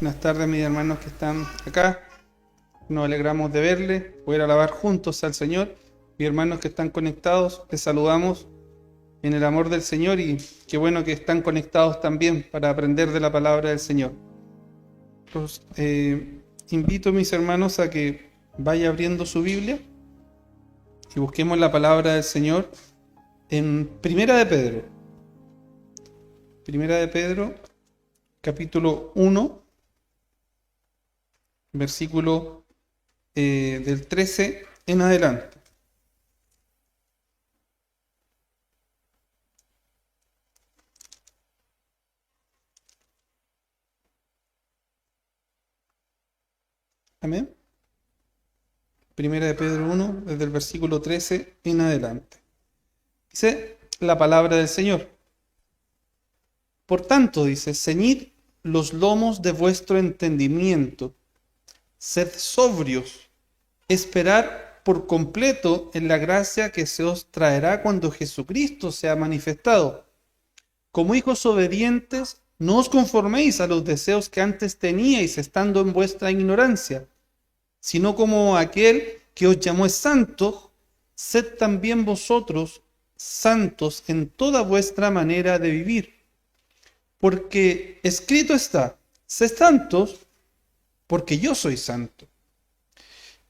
Buenas tardes, mis hermanos que están acá. Nos alegramos de verles, poder alabar juntos al Señor. Mis hermanos que están conectados, les saludamos en el amor del Señor y qué bueno que están conectados también para aprender de la palabra del Señor. Los invito, mis hermanos, a que vaya abriendo su Biblia y busquemos la palabra del Señor en Primera de Pedro. Primera de Pedro, capítulo 1. Versículo del 13 en adelante. Amén. Primera de Pedro 1, desde el versículo 13 en adelante. Dice la palabra del Señor. Por tanto, dice, ceñid los lomos de vuestro entendimiento, sed sobrios, esperar por completo en la gracia que se os traerá cuando Jesucristo sea manifestado. Como hijos obedientes, no os conforméis a los deseos que antes teníais estando en vuestra ignorancia, sino como aquel que os llamó es santo, sed también vosotros santos en toda vuestra manera de vivir. Porque escrito está, sed santos, porque yo soy santo.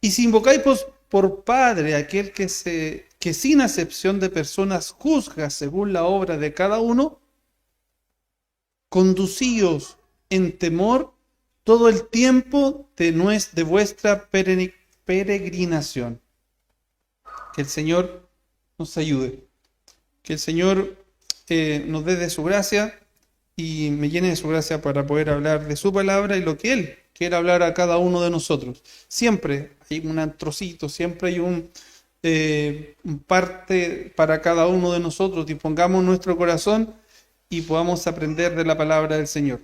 Y si invocáis por Padre aquel que sin acepción de personas juzga según la obra de cada uno, conducíos en temor todo el tiempo de vuestra peregrinación. Que el Señor nos ayude. Que el Señor nos dé de su gracia y me llene de su gracia para poder hablar de su palabra y lo que Él quiere hablar a cada uno de nosotros. Siempre hay un trocito, siempre hay un parte para cada uno de nosotros. Dispongamos nuestro corazón y podamos aprender de la palabra del Señor.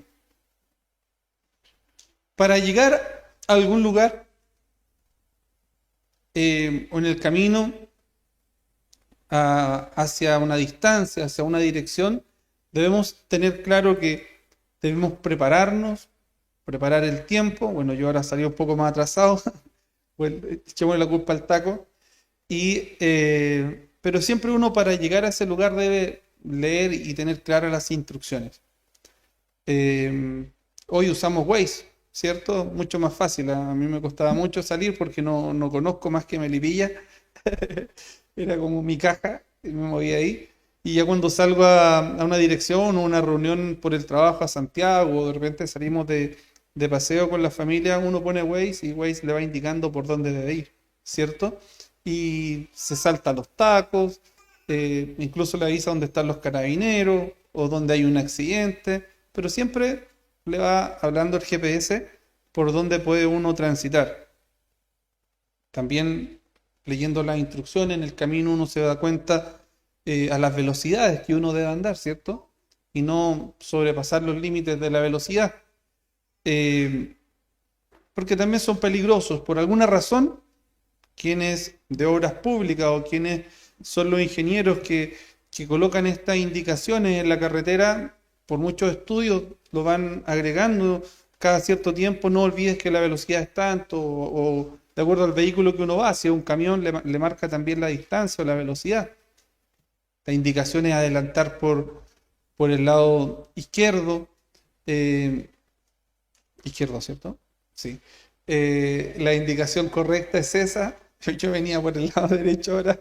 Para llegar a algún lugar o en el camino hacia una distancia, hacia una dirección, debemos tener claro que debemos prepararnos, preparar el tiempo. Bueno, yo ahora salí un poco más atrasado, bueno, echémosle la culpa al taco. Pero siempre uno para llegar a ese lugar debe leer y tener claras las instrucciones. Hoy usamos Waze, ¿cierto? Mucho más fácil. A mí me costaba mucho salir porque no conozco más que Melipilla. Era como mi caja y me movía ahí. Y ya cuando salgo a una dirección o una reunión por el trabajo a Santiago, o de repente salimos de paseo con la familia, uno pone Waze y Waze le va indicando por dónde debe ir, ¿cierto? Y se salta los tacos, incluso le avisa dónde están los carabineros o dónde hay un accidente, pero siempre le va hablando el GPS por dónde puede uno transitar. También leyendo las instrucciones en el camino uno se da cuenta a las velocidades que uno debe andar, ¿cierto? Y no sobrepasar los límites de la velocidad. Porque también son peligrosos. Por alguna razón, quienes de obras públicas o quienes son los ingenieros que colocan estas indicaciones en la carretera, por muchos estudios lo van agregando cada cierto tiempo. No olvides que la velocidad es tanto, o de acuerdo al vehículo que uno va, si es un camión le marca también la distancia o la velocidad. La indicación es adelantar por el lado izquierdo, izquierdo, ¿cierto? Sí. La indicación correcta es esa. Yo venía por el lado derecho ahora.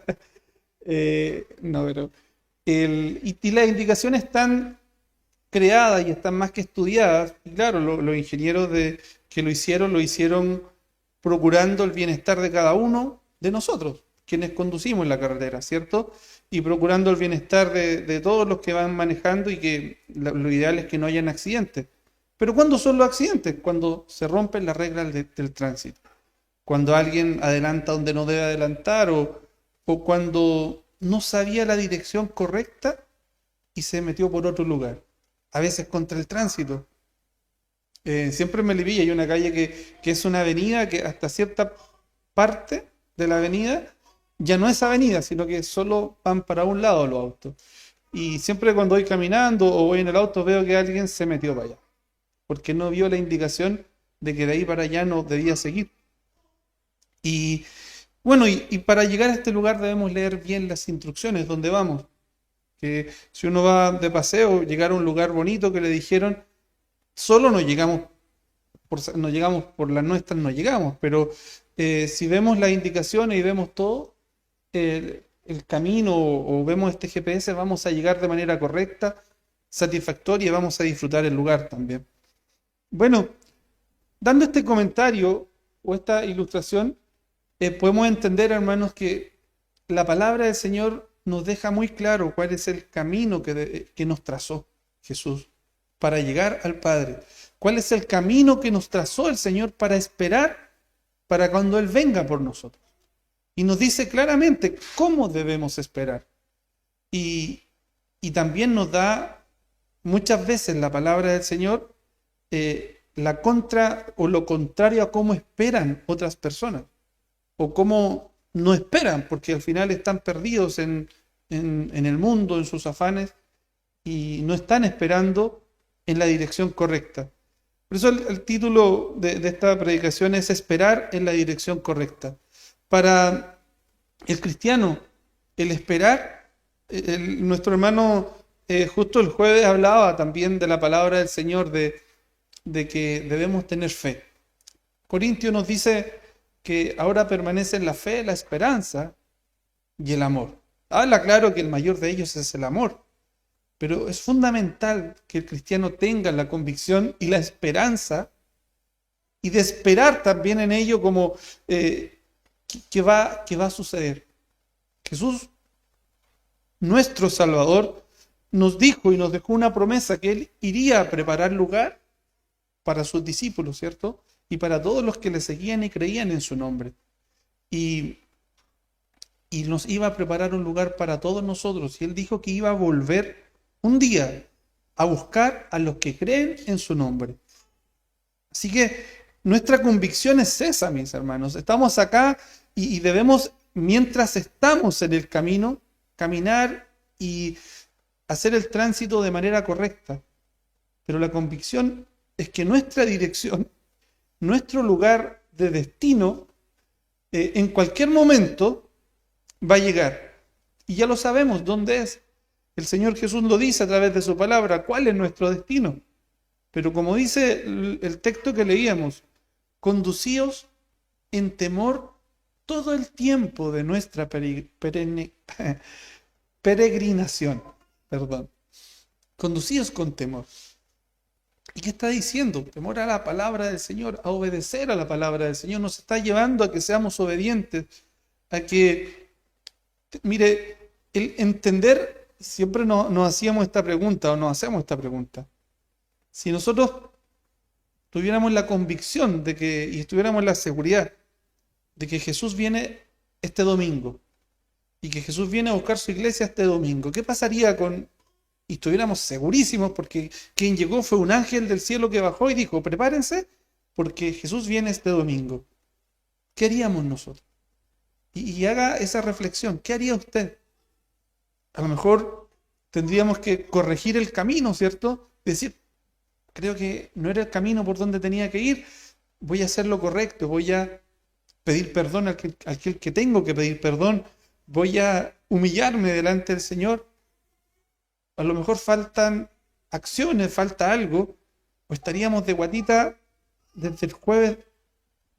No, pero... y las indicaciones están creadas y están más que estudiadas. Y claro, los ingenieros que lo hicieron procurando el bienestar de cada uno de nosotros, quienes conducimos en la carretera, ¿cierto? Y procurando el bienestar de todos los que van manejando y que lo ideal es que no hayan accidentes. Pero ¿cuándo son los accidentes? Cuando se rompen las reglas del tránsito. Cuando alguien adelanta donde no debe adelantar o cuando no sabía la dirección correcta y se metió por otro lugar. A veces contra el tránsito. Siempre en Melipilla hay una calle que es una avenida que hasta cierta parte de la avenida ya no es avenida, sino que solo van para un lado los autos. Y siempre cuando voy caminando o voy en el auto veo que alguien se metió para allá. porque no vio la indicación de que de ahí para allá no debía seguir. Y bueno, y para llegar a este lugar debemos leer bien las instrucciones, donde vamos. Que si uno va de paseo, llegar a un lugar bonito que le dijeron, solo no llegamos por las nuestras, no llegamos, pero si vemos las indicaciones y vemos todo, el camino o vemos este GPS, vamos a llegar de manera correcta, satisfactoria y vamos a disfrutar el lugar también. Bueno, dando este comentario o esta ilustración, podemos entender, hermanos, que la palabra del Señor nos deja muy claro cuál es el camino que nos trazó Jesús para llegar al Padre. ¿Cuál es el camino que nos trazó el Señor para esperar para cuando Él venga por nosotros? Y nos dice claramente cómo debemos esperar. Y también nos da muchas veces la palabra del Señor la contra o lo contrario a cómo esperan otras personas. O cómo no esperan, porque al final están perdidos en el mundo, en sus afanes, y no están esperando en la dirección correcta. Por eso el título de esta predicación es Esperar en la dirección correcta. Para el cristiano, el esperar, nuestro hermano justo el jueves hablaba también de la palabra del Señor, de que debemos tener fe. Corintios nos dice que ahora permanecen la fe, la esperanza y el amor. Habla claro que el mayor de ellos es el amor, pero es fundamental que el cristiano tenga la convicción y la esperanza y de esperar también en ello como que va a suceder. Jesús, nuestro Salvador, nos dijo y nos dejó una promesa que Él iría a preparar lugar para sus discípulos, ¿cierto? Y para todos los que le seguían y creían en su nombre. Y nos iba a preparar un lugar para todos nosotros. Y Él dijo que iba a volver un día a buscar a los que creen en su nombre. Así que nuestra convicción es esa, mis hermanos. Estamos acá y debemos, mientras estamos en el camino, caminar y hacer el tránsito de manera correcta. Pero la convicción es que nuestra dirección, nuestro lugar de destino, en cualquier momento va a llegar. Y ya lo sabemos dónde es. El Señor Jesús lo dice a través de su palabra, cuál es nuestro destino. Pero como dice el texto que leíamos, conducíos en temor todo el tiempo de nuestra peregrinación. Conducíos con temor. ¿Y qué está diciendo? Temor a la palabra del Señor, a obedecer a la palabra del Señor. Nos está llevando a que seamos obedientes, a que, mire, el entender, siempre nos hacíamos esta pregunta o nos hacemos esta pregunta. Si nosotros tuviéramos la convicción de que, y estuviéramos en la seguridad de que Jesús viene este domingo y que Jesús viene a buscar su iglesia este domingo, ¿qué pasaría y estuviéramos segurísimos porque quien llegó fue un ángel del cielo que bajó y dijo, prepárense porque Jesús viene este domingo? ¿Qué haríamos nosotros? Y haga esa reflexión, ¿qué haría usted? A lo mejor tendríamos que corregir el camino, ¿cierto? Decir, creo que no era el camino por donde tenía que ir, voy a hacer lo correcto, voy a pedir perdón al que tengo que pedir perdón, voy a humillarme delante del Señor. A lo mejor faltan acciones, falta algo, o estaríamos de guatita desde el jueves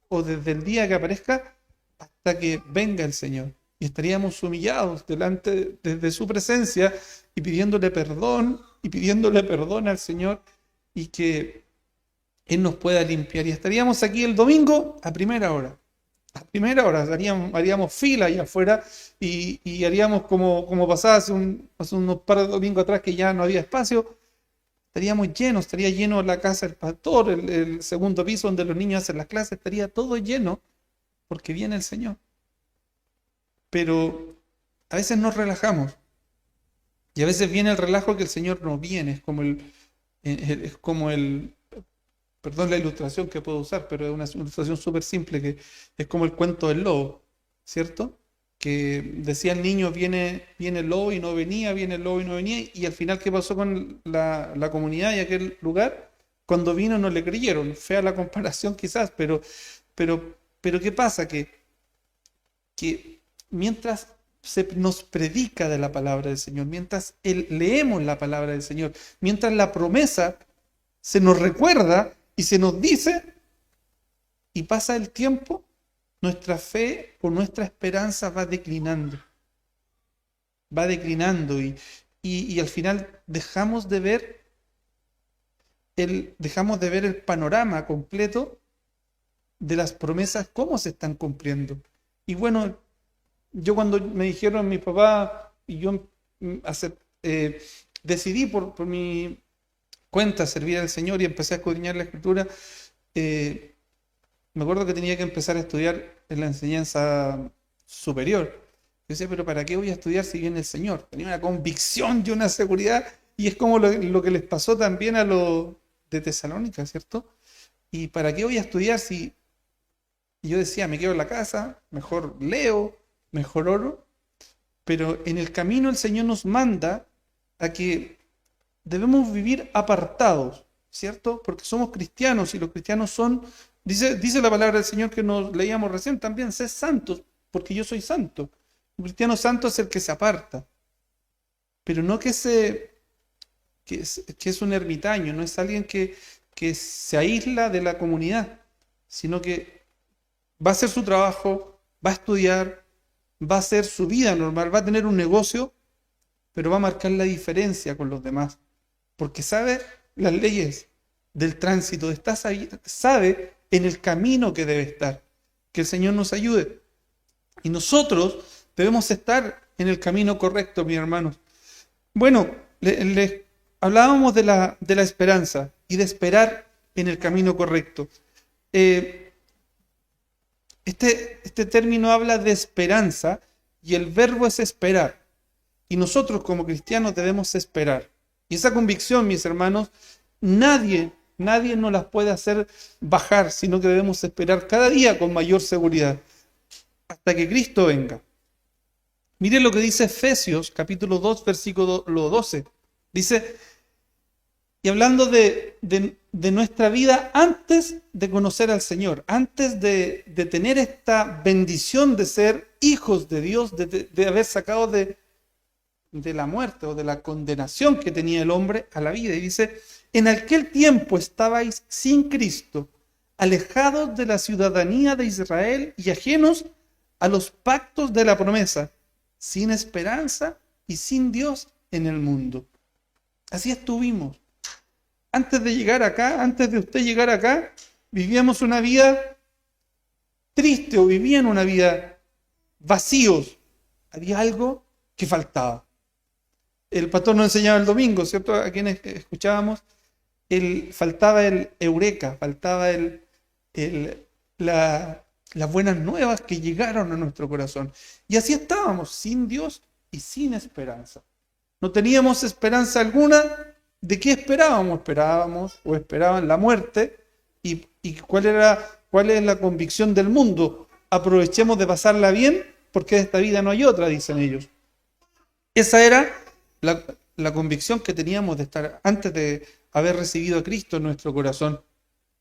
o desde el día que aparezca hasta que venga el Señor. Y estaríamos humillados desde su presencia y pidiéndole perdón al Señor y que Él nos pueda limpiar. Y estaríamos aquí el domingo a primera hora. A primera hora haríamos fila allá afuera y haríamos como pasaba hace unos par de domingos atrás que ya no había espacio. Estaríamos llenos, estaría lleno la casa del pastor, el segundo piso donde los niños hacen las clases, estaría todo lleno porque viene el Señor. Pero a veces nos relajamos y a veces viene el relajo que el Señor no viene. Es como perdón la ilustración que puedo usar, pero es una ilustración súper simple, que es como el cuento del lobo, ¿cierto? Que decía el niño, viene el lobo y no venía, viene el lobo y no venía, y al final, ¿qué pasó con la comunidad y aquel lugar? Cuando vino no le creyeron. Fea la comparación quizás, pero ¿qué pasa? Que mientras nos predica de la palabra del Señor, mientras leemos la palabra del Señor, mientras la promesa se nos recuerda y se nos dice, y pasa el tiempo, nuestra fe o nuestra esperanza va declinando. Va declinando y al final dejamos de ver el panorama completo de las promesas, cómo se están cumpliendo. Y bueno, yo cuando me dijeron mi papá y yo decidí por mi cuenta servir al Señor y empecé a escudriñar la Escritura, me acuerdo que tenía que empezar a estudiar en la enseñanza superior. Yo decía, pero ¿para qué voy a estudiar si viene el Señor? Tenía una convicción y una seguridad, y es como lo que les pasó también a los de Tesalónica, ¿cierto? ¿Y para qué voy a estudiar si... Y yo decía, me quedo en la casa, mejor leo, mejor oro, pero en el camino el Señor nos manda a que debemos vivir apartados, ¿cierto? Porque somos cristianos y los cristianos son, dice la palabra del Señor que nos leíamos recién también, sed santos, porque yo soy santo. Un cristiano santo es el que se aparta, pero no que es un ermitaño, no es alguien que se aísla de la comunidad, sino que va a hacer su trabajo, va a estudiar, va a hacer su vida normal, va a tener un negocio, pero va a marcar la diferencia con los demás, porque sabe las leyes del tránsito, sabe en el camino que debe estar. Que el Señor nos ayude. Y nosotros debemos estar en el camino correcto, mis hermanos. Bueno, les hablábamos de la esperanza y de esperar en el camino correcto. Este término habla de esperanza y el verbo es esperar. Y nosotros como cristianos debemos esperar. Y esa convicción, mis hermanos, nadie nos las puede hacer bajar, sino que debemos esperar cada día con mayor seguridad hasta que Cristo venga. Miren lo que dice Efesios capítulo 2, versículo 12. Dice, y hablando de nuestra vida antes de conocer al Señor, antes de tener esta bendición de ser hijos de Dios, de haber sacado de la muerte o de la condenación que tenía el hombre a la vida. Y dice, en aquel tiempo estabais sin Cristo, alejados de la ciudadanía de Israel y ajenos a los pactos de la promesa, sin esperanza y sin Dios en el mundo. Así estuvimos. Antes de llegar acá, antes de usted llegar acá, vivíamos una vida triste o vivían una vida vacíos. Había algo que faltaba. El pastor nos enseñaba el domingo, ¿cierto? A quienes escuchábamos, faltaba el eureka, faltaba las buenas nuevas que llegaron a nuestro corazón. Y así estábamos, sin Dios y sin esperanza. No teníamos esperanza alguna. ¿De qué esperábamos? Esperaban la muerte. ¿Y cuál es la convicción del mundo? Aprovechemos de pasarla bien, porque de esta vida no hay otra, dicen ellos. Esa era la convicción que teníamos de estar antes de haber recibido a Cristo en nuestro corazón.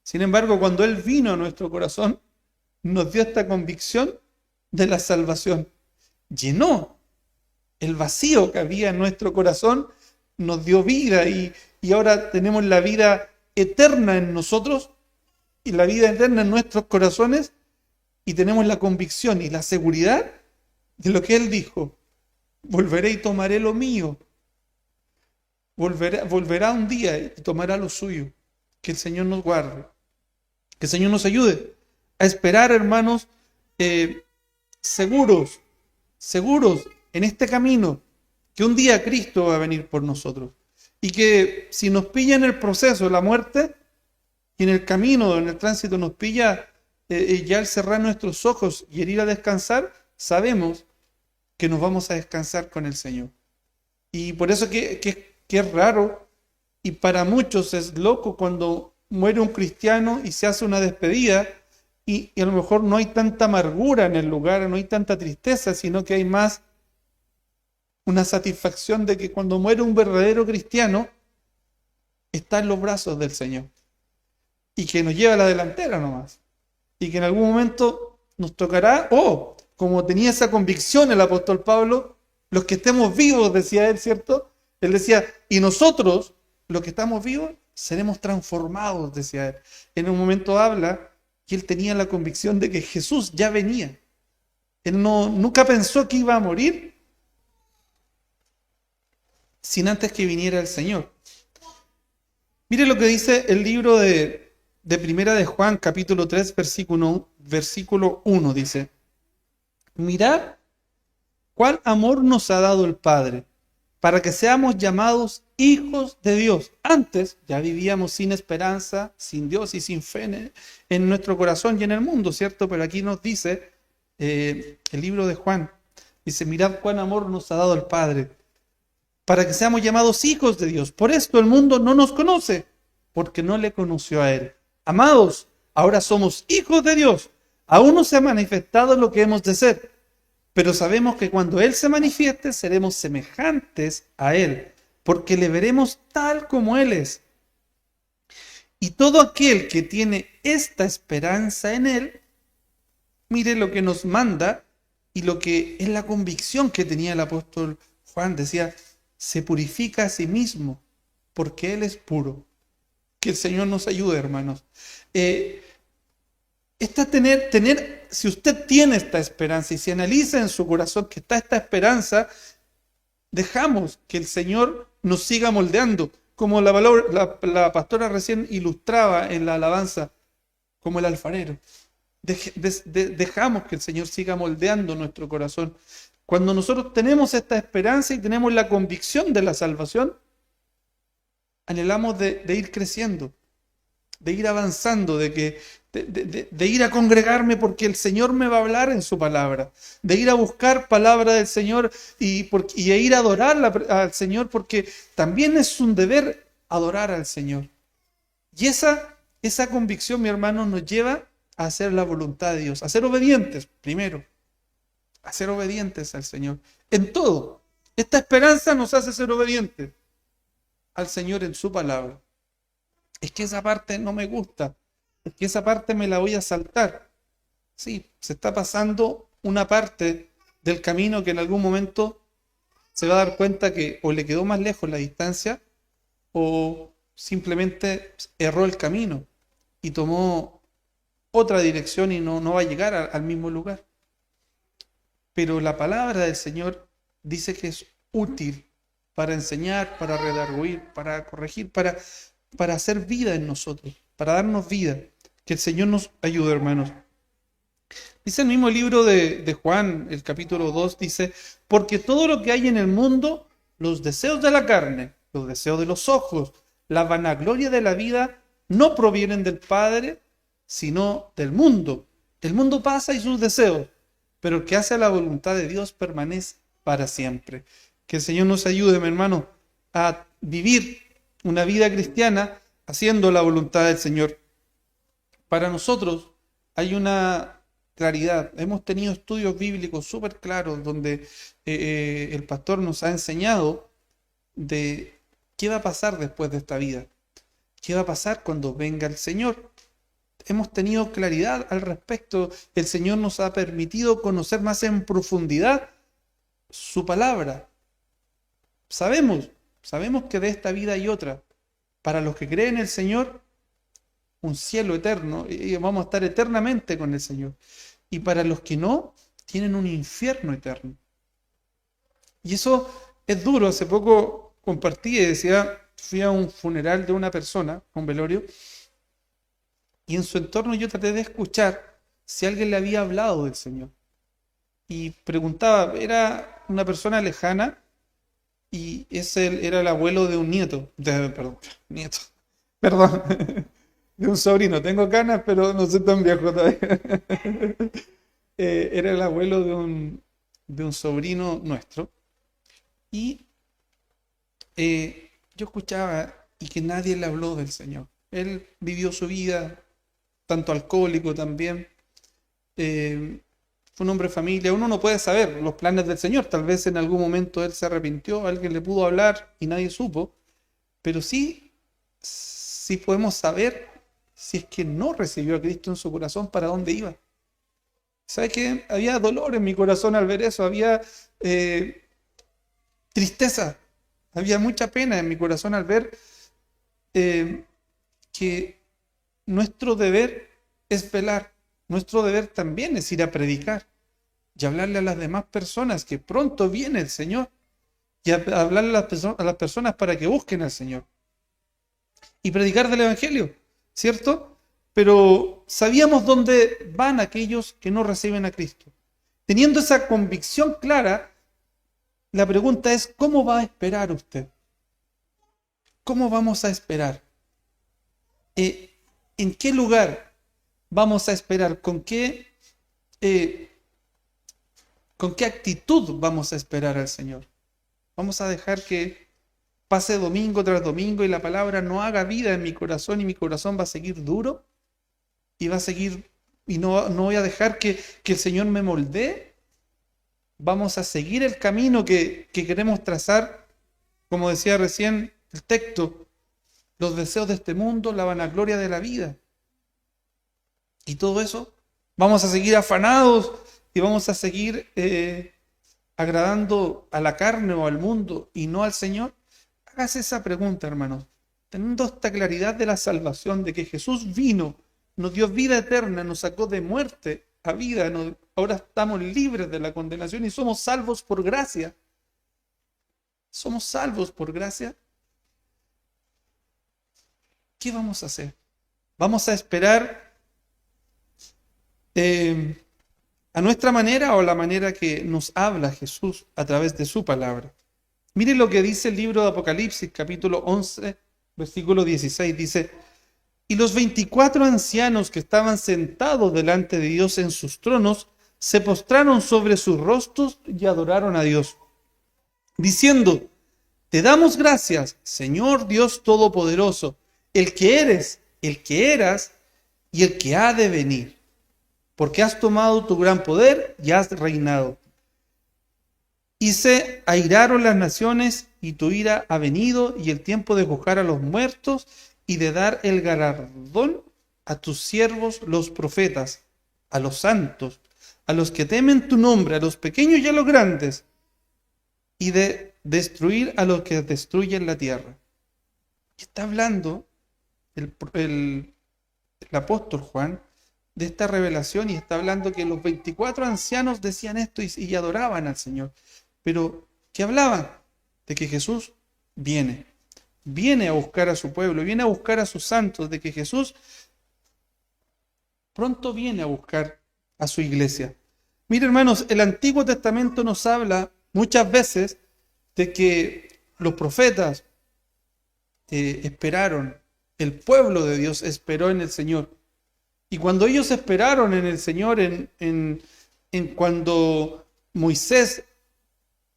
Sin embargo, cuando Él vino a nuestro corazón, nos dio esta convicción de la salvación. Llenó el vacío que había en nuestro corazón, nos dio vida y ahora tenemos la vida eterna en nosotros y la vida eterna en nuestros corazones, y tenemos la convicción y la seguridad de lo que Él dijo. Volveré y tomaré lo mío. Volverá un día y tomará lo suyo. Que el Señor nos guarde. Que el Señor nos ayude a esperar, hermanos, seguros en este camino, que un día Cristo va a venir por nosotros. Y que si nos pilla en el proceso, la muerte, y en el camino, en el tránsito nos pilla ya al cerrar nuestros ojos y el ir a descansar, sabemos que nos vamos a descansar con el Señor. Y por eso que es raro, y para muchos es loco cuando muere un cristiano y se hace una despedida, y a lo mejor no hay tanta amargura en el lugar, no hay tanta tristeza, sino que hay más una satisfacción de que cuando muere un verdadero cristiano, está en los brazos del Señor. y que nos lleva a la delantera nomás. Y que en algún momento nos tocará, como tenía esa convicción el apóstol Pablo, los que estemos vivos, decía él, ¿cierto? Él decía, y nosotros, los que estamos vivos, seremos transformados, decía él. En un momento habla que él tenía la convicción de que Jesús ya venía. Él nunca pensó que iba a morir sin antes que viniera el Señor. Mire lo que dice el libro de Primera de Juan, capítulo 3, versículo 1, dice: mirad cuál amor nos ha dado el Padre, para que seamos llamados hijos de Dios. Antes ya vivíamos sin esperanza, sin Dios y sin fe en nuestro corazón y en el mundo, ¿cierto? Pero aquí nos dice el libro de Juan, dice: mirad cuál amor nos ha dado el Padre, para que seamos llamados hijos de Dios. Por esto el mundo no nos conoce, porque no le conoció a Él. Amados, ahora somos hijos de Dios. Aún no se ha manifestado lo que hemos de ser, pero sabemos que cuando Él se manifieste, seremos semejantes a Él, porque le veremos tal como Él es. Y todo aquel que tiene esta esperanza en Él, mire lo que nos manda y lo que es la convicción que tenía el apóstol Juan. Decía, se purifica a sí mismo, porque Él es puro. Que el Señor nos ayude, hermanos. Si usted tiene esta esperanza y se analiza en su corazón que está esta esperanza, dejamos que el Señor nos siga moldeando, como la pastora recién ilustraba en la alabanza, como el alfarero. Dejamos que el Señor siga moldeando nuestro corazón. Cuando nosotros tenemos esta esperanza y tenemos la convicción de la salvación, anhelamos de ir creciendo, de ir avanzando, de ir a congregarme porque el Señor me va a hablar en su palabra, de ir a buscar palabra del Señor y a ir a adorar al Señor, porque también es un deber adorar al Señor. Y esa convicción, mi hermano, nos lleva a hacer la voluntad de Dios, a ser obedientes primero, a ser obedientes al Señor en todo. Esta esperanza nos hace ser obedientes al Señor en su palabra. Es que esa parte no me gusta, es que esa parte me la voy a saltar. Sí, se está pasando una parte del camino que en algún momento se va a dar cuenta que o le quedó más lejos la distancia o simplemente erró el camino y tomó otra dirección y no va a llegar al mismo lugar. Pero la palabra del Señor dice que es útil para enseñar, para redarguir, para corregir, para hacer vida en nosotros, para darnos vida. Que el Señor nos ayude, hermanos. Dice el mismo libro de Juan, el capítulo 2, dice: porque todo lo que hay en el mundo, los deseos de la carne, los deseos de los ojos, la vanagloria de la vida, no provienen del Padre, sino del mundo. El mundo pasa y sus deseos, pero el que hace la voluntad de Dios permanece para siempre. Que el Señor nos ayude, mi hermano, a vivir una vida cristiana haciendo la voluntad del Señor. Para nosotros hay una claridad. Hemos tenido estudios bíblicos súper claros donde el pastor nos ha enseñado de qué va a pasar después de esta vida. ¿Qué va a pasar cuando venga el Señor? Hemos tenido claridad al respecto. El Señor nos ha permitido conocer más en profundidad su palabra. Sabemos que de esta vida hay otra. Para los que creen en el Señor, un cielo eterno, y vamos a estar eternamente con el Señor. Y para los que no, tienen un infierno eterno. Y eso es duro. Hace poco compartí y decía, fui a un funeral de una persona, a un velorio, y en su entorno yo traté de escuchar si alguien le había hablado del Señor. Y preguntaba, era una persona lejana, y era el abuelo de un nieto, perdón, de un sobrino. Tengo canas, pero no soy tan viejo todavía. Era el abuelo de un sobrino nuestro. Y yo escuchaba y que nadie le habló del Señor. Él vivió su vida, tanto alcohólico también. Fue un hombre de familia. Uno no puede saber los planes del Señor. Tal vez en algún momento él se arrepintió, alguien le pudo hablar y nadie supo. Pero sí podemos saber si es que no recibió a Cristo en su corazón, ¿para dónde iba? ¿Sabe qué? Había dolor en mi corazón al ver eso, había tristeza, había mucha pena en mi corazón al ver que nuestro deber es velar, nuestro deber también es ir a predicar y hablarle a las demás personas que pronto viene el Señor y hablarle a las personas para que busquen al Señor y predicar del Evangelio, ¿cierto? Pero sabíamos dónde van aquellos que no reciben a Cristo. Teniendo esa convicción clara, la pregunta es, ¿cómo va a esperar usted? ¿Cómo vamos a esperar? ¿En qué lugar vamos a esperar? ¿Con qué actitud vamos a esperar al Señor? ¿Vamos a dejar que pase domingo tras domingo y la palabra no haga vida en mi corazón y mi corazón va a seguir duro? ¿Y va a seguir y no voy a dejar que el Señor me moldee? ¿Vamos a seguir el camino que queremos trazar? Como decía recién el texto, los deseos de este mundo, la vanagloria de la vida. Y todo eso, vamos a seguir afanados y vamos a seguir agradando a la carne o al mundo y no al Señor. Hágase esa pregunta, hermanos. Teniendo esta claridad de la salvación, de que Jesús vino, nos dio vida eterna, nos sacó de muerte a vida, ahora estamos libres de la condenación y somos salvos por gracia. Somos salvos por gracia. ¿Qué vamos a hacer? ¿Vamos a esperar a nuestra manera o a la manera que nos habla Jesús a través de su palabra? Mire lo que dice el libro de Apocalipsis, capítulo 11, versículo 16. Dice, y los 24 ancianos que estaban sentados delante de Dios en sus tronos, se postraron sobre sus rostros y adoraron a Dios, diciendo, te damos gracias, Señor Dios Todopoderoso, el que eres, el que eras y el que ha de venir, porque has tomado tu gran poder y has reinado. Y se airaron las naciones, y tu ira ha venido, y el tiempo de juzgar a los muertos, y de dar el galardón a tus siervos los profetas, a los santos, a los que temen tu nombre, a los pequeños y a los grandes, y de destruir a los que destruyen la tierra. Está hablando el apóstol Juan de esta revelación y está hablando que los 24 ancianos decían esto y adoraban al Señor. Pero, ¿qué hablaban? De que Jesús viene a buscar a su pueblo, viene a buscar a sus santos, de que Jesús pronto viene a buscar a su iglesia. Mire, hermanos, el Antiguo Testamento nos habla muchas veces de que los profetas esperaron, el pueblo de Dios esperó en el Señor. Y cuando ellos esperaron en el Señor, en cuando Moisés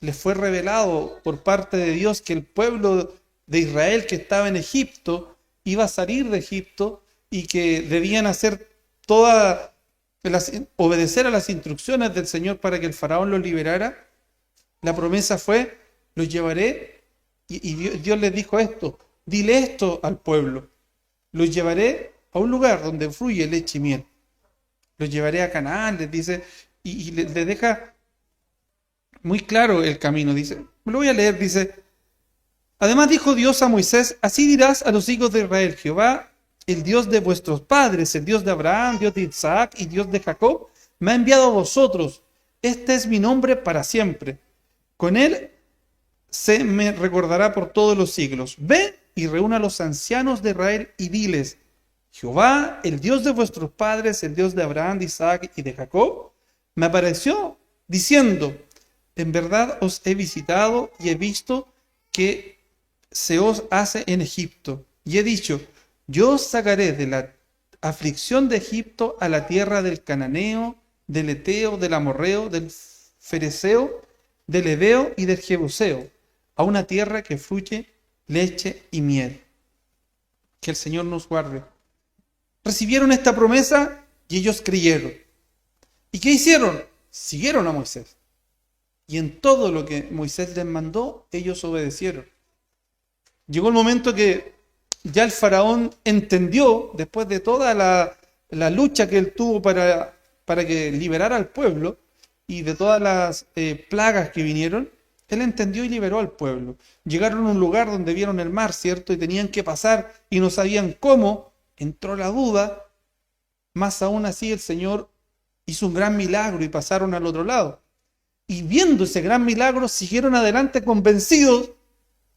les fue revelado por parte de Dios que el pueblo de Israel que estaba en Egipto iba a salir de Egipto y que debían obedecer a las instrucciones del Señor para que el faraón los liberara, la promesa fue, los llevaré, y Dios les dijo esto, dile esto al pueblo, los llevaré a un lugar donde fluye leche y miel, los llevaré a Canaán, les dice, y les deja muy claro el camino, dice, lo voy a leer, dice, además dijo Dios a Moisés, así dirás a los hijos de Israel, Jehová, el Dios de vuestros padres, el Dios de Abraham, Dios de Isaac y Dios de Jacob, me ha enviado a vosotros, este es mi nombre para siempre, con él se me recordará por todos los siglos. Ve y reúna a los ancianos de Israel y diles, Jehová, el Dios de vuestros padres, el Dios de Abraham, de Isaac y de Jacob, me apareció diciendo, en verdad os he visitado y he visto que se os hace en Egipto. Y he dicho, yo os sacaré de la aflicción de Egipto a la tierra del Cananeo, del Eteo, del Amorreo, del Fereceo, del Heveo y del Jebuseo, a una tierra que fluye leche y miel. Que el Señor nos guarde. Recibieron esta promesa y ellos creyeron. ¿Y qué hicieron? Siguieron a Moisés. Y en todo lo que Moisés les mandó, ellos obedecieron. Llegó el momento que ya el faraón entendió, después de toda la lucha que él tuvo para que liberara al pueblo y de todas las plagas que vinieron, él entendió y liberó al pueblo. Llegaron a un lugar donde vieron el mar, ¿cierto? Y tenían que pasar y no sabían cómo. Entró la duda. Más aún así el Señor hizo un gran milagro y pasaron al otro lado. Y viendo ese gran milagro, siguieron adelante convencidos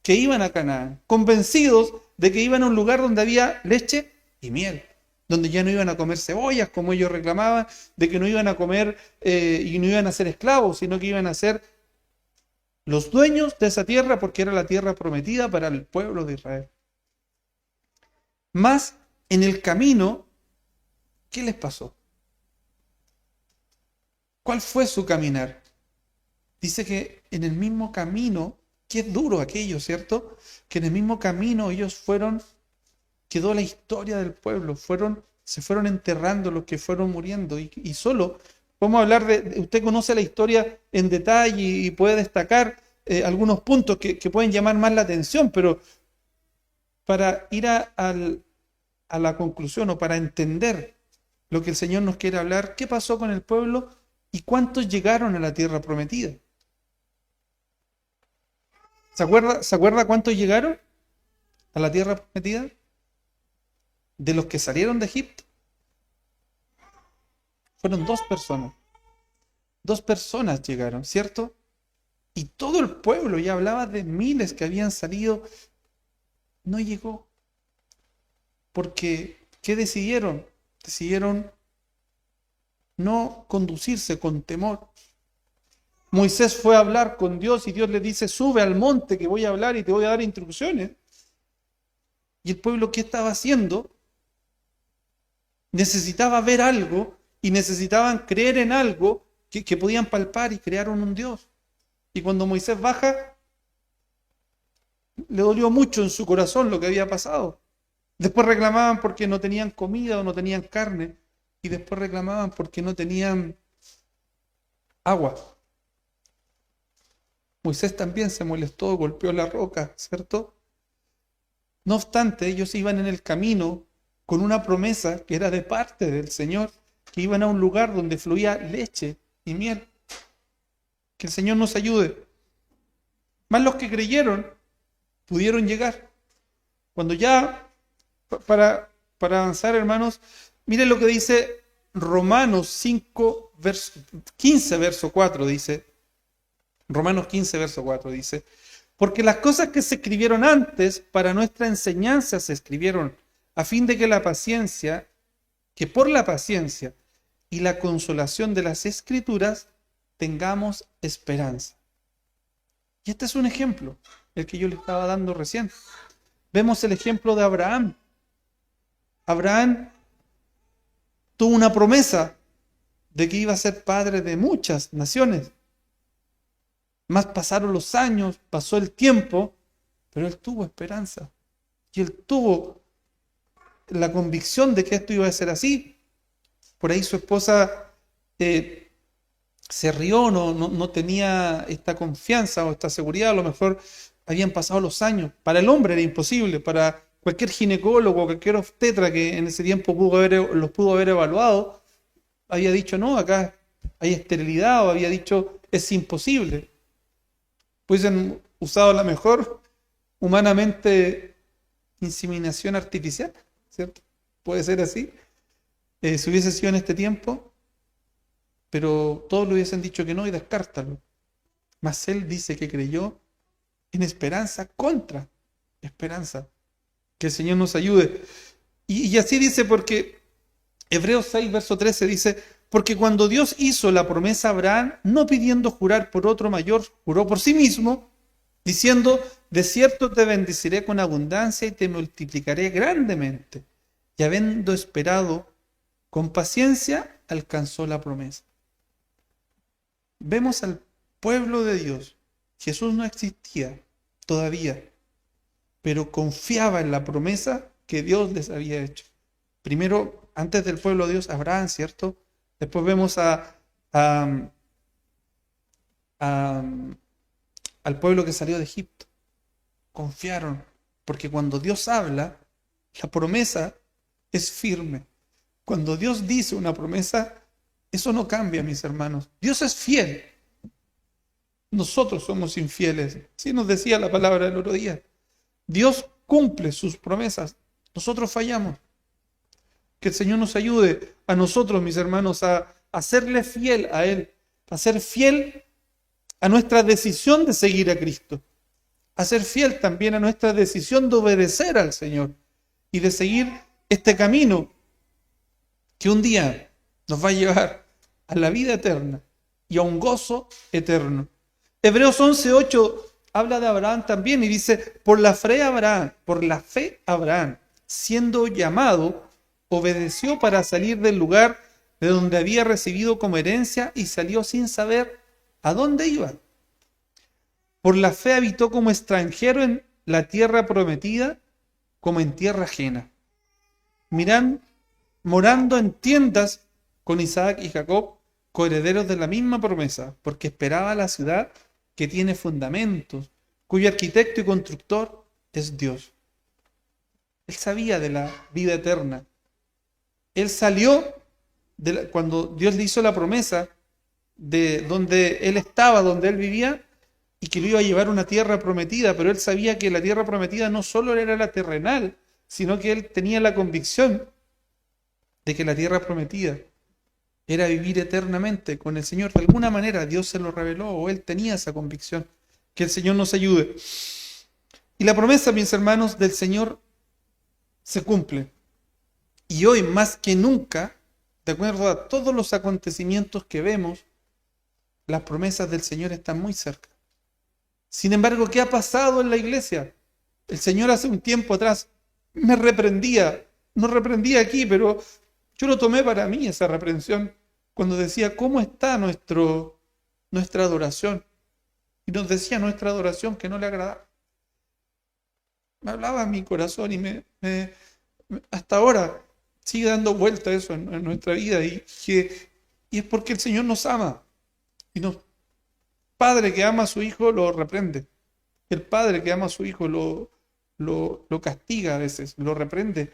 que iban a Canaán, convencidos de que iban a un lugar donde había leche y miel, donde ya no iban a comer cebollas como ellos reclamaban, de que no iban a comer y no iban a ser esclavos, sino que iban a ser los dueños de esa tierra porque era la tierra prometida para el pueblo de Israel. Mas en el camino, ¿qué les pasó? ¿Cuál fue su caminar? Dice que en el mismo camino, que es duro aquello, ¿cierto? Que en el mismo camino ellos quedó la historia del pueblo, se fueron enterrando los que fueron muriendo y solo podemos hablar usted conoce la historia en detalle y puede destacar algunos puntos que pueden llamar más la atención, pero para ir a la conclusión o para entender lo que el Señor nos quiere hablar, ¿qué pasó con el pueblo y cuántos llegaron a la tierra prometida? ¿Se acuerda cuántos llegaron a la tierra prometida? De los que salieron de Egipto. Fueron 2 personas. 2 personas llegaron, ¿cierto? Y todo el pueblo, ya hablaba de miles que habían salido, no llegó. Porque, ¿qué decidieron? Decidieron no conducirse con temor. Moisés fue a hablar con Dios y Dios le dice, sube al monte que voy a hablar y te voy a dar instrucciones. Y el pueblo, ¿qué estaba haciendo? Necesitaba ver algo y necesitaban creer en algo que podían palpar y crearon un Dios. Y cuando Moisés baja, le dolió mucho en su corazón lo que había pasado. Después reclamaban porque no tenían comida o no tenían carne. Y después reclamaban porque no tenían agua. Moisés también se molestó, golpeó la roca, ¿cierto? No obstante, ellos iban en el camino con una promesa que era de parte del Señor, que iban a un lugar donde fluía leche y miel. Que el Señor nos ayude. Más los que creyeron pudieron llegar. Cuando ya, para avanzar, hermanos, miren lo que dice Romanos 5, 15, verso 4, dice, Romanos 15, verso 4, dice, porque las cosas que se escribieron antes para nuestra enseñanza se escribieron a fin de que por la paciencia y la consolación de las Escrituras tengamos esperanza. Y este es un ejemplo, el que yo le estaba dando recién. Vemos el ejemplo de Abraham. Abraham tuvo una promesa de que iba a ser padre de muchas naciones. Más pasaron los años, pasó el tiempo, pero él tuvo esperanza. Y él tuvo la convicción de que esto iba a ser así. Por ahí su esposa se rió, no tenía esta confianza o esta seguridad. A lo mejor habían pasado los años. Para el hombre era imposible, para cualquier ginecólogo, cualquier obstetra que en ese tiempo los pudo haber evaluado, había dicho, no, acá hay esterilidad, o había dicho, es imposible. Hubiesen usado la mejor, humanamente, inseminación artificial, ¿cierto? Puede ser así. Si hubiese sido en este tiempo, pero todos le hubiesen dicho que no y descártalo. Mas él dice que creyó en esperanza contra esperanza. Que el Señor nos ayude. Y así dice, porque Hebreos 6, verso 13 dice, porque cuando Dios hizo la promesa a Abraham, no pidiendo jurar por otro mayor, juró por sí mismo, diciendo, de cierto te bendeciré con abundancia y te multiplicaré grandemente. Y habiendo esperado con paciencia, alcanzó la promesa. Vemos al pueblo de Dios. Jesús no existía todavía, pero confiaba en la promesa que Dios les había hecho. Primero, antes del pueblo de Dios, Abraham, ¿cierto? Después vemos al pueblo que salió de Egipto. Confiaron, porque cuando Dios habla, La promesa es firme. Cuando Dios dice una promesa, eso no cambia, mis hermanos. Dios es fiel. Nosotros somos infieles. Así nos decía la palabra del otro día. Dios cumple sus promesas. Nosotros fallamos. Que el Señor nos ayude a nosotros, mis hermanos, a serle fiel a Él, a ser fiel a nuestra decisión de seguir a Cristo, a ser fiel también a nuestra decisión de obedecer al Señor y de seguir este camino que un día nos va a llevar a la vida eterna y a un gozo eterno. Hebreos 11:8 habla de Abraham también y dice, por la fe Abraham, siendo llamado, obedeció para salir del lugar de donde había recibido como herencia y salió sin saber a dónde iba. Por la fe habitó como extranjero en la tierra prometida, como en tierra ajena, morando en tiendas con Isaac y Jacob, coherederos de la misma promesa, porque esperaba la ciudad que tiene fundamentos, cuyo arquitecto y constructor es Dios. Él sabía de la vida eterna. Él salió cuando Dios le hizo la promesa de donde él estaba, donde él vivía, y que lo iba a llevar a una tierra prometida, pero él sabía que la tierra prometida no solo era la terrenal, sino que él tenía la convicción de que la tierra prometida era vivir eternamente con el Señor. De alguna manera Dios se lo reveló, o él tenía esa convicción. Que el Señor nos ayude. Y la promesa, mis hermanos, del Señor se cumple. Y hoy más que nunca, de acuerdo a todos los acontecimientos que vemos, las promesas del Señor están muy cerca. Sin embargo, ¿qué ha pasado en la iglesia? El Señor hace un tiempo atrás me reprendía, no reprendía aquí, pero yo lo tomé para mí esa reprensión, cuando decía, ¿cómo está nuestra adoración? Y nos decía nuestra adoración que no le agradaba. Me hablaba en mi corazón y hasta ahora sigue dando vuelta eso en nuestra vida y es porque el Señor nos ama. Y padre que ama a su hijo lo reprende. El padre que ama a su hijo lo castiga a veces, lo reprende,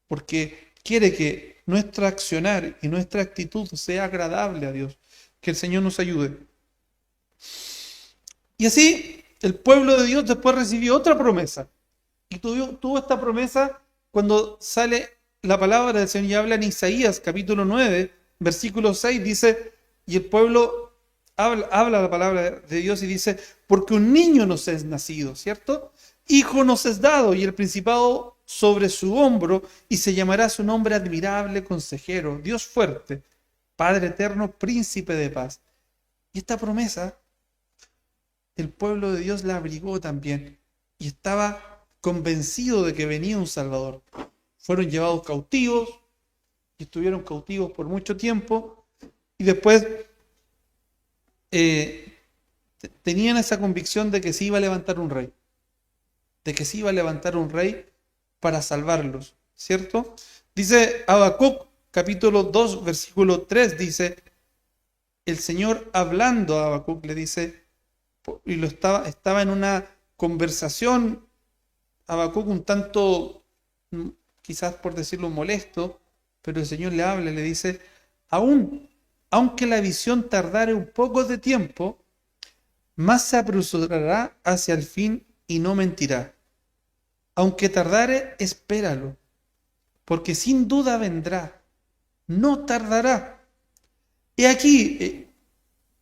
porque quiere que nuestro accionar y nuestra actitud sea agradable a Dios. Que el Señor nos ayude. Y así el pueblo de Dios después recibió otra promesa. Y tuvo esta promesa cuando sale la palabra del Señor y habla en Isaías capítulo 9, versículo 6, dice, y el pueblo habla la palabra de Dios y dice, porque un niño nos es nacido, ¿cierto? Hijo nos es dado y el principado sobre su hombro y se llamará su nombre admirable, consejero, Dios fuerte, Padre eterno, príncipe de paz. Y esta promesa, el pueblo de Dios la abrigó también y estaba convencido de que venía un Salvador. Fueron llevados cautivos y estuvieron cautivos por mucho tiempo y después tenían esa convicción de que se iba a levantar un rey, para salvarlos, ¿cierto? Dice Habacuc capítulo 2 versículo 3, dice, el Señor hablando a Habacuc le dice, y estaba en una conversación, Habacuc un tanto, quizás por decirlo molesto, pero el Señor le habla y le dice, aunque la visión tardare un poco de tiempo, más se apresurará hacia el fin y no mentirá. Aunque tardare, espéralo, porque sin duda vendrá, no tardará. He aquí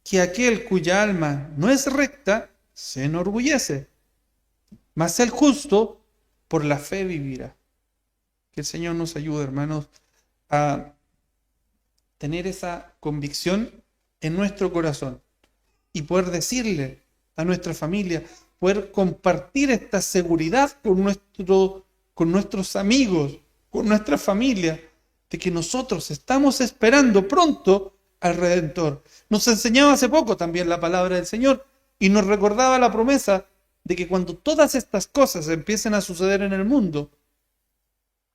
que aquel cuya alma no es recta se enorgullece, mas el justo por la fe vivirá. Que el Señor nos ayude, hermanos, a tener esa convicción en nuestro corazón y poder decirle a nuestra familia, poder compartir esta seguridad con nuestros amigos, con nuestra familia, de que nosotros estamos esperando pronto al Redentor. Nos enseñaba hace poco también la palabra del Señor y nos recordaba la promesa de que cuando todas estas cosas empiecen a suceder en el mundo,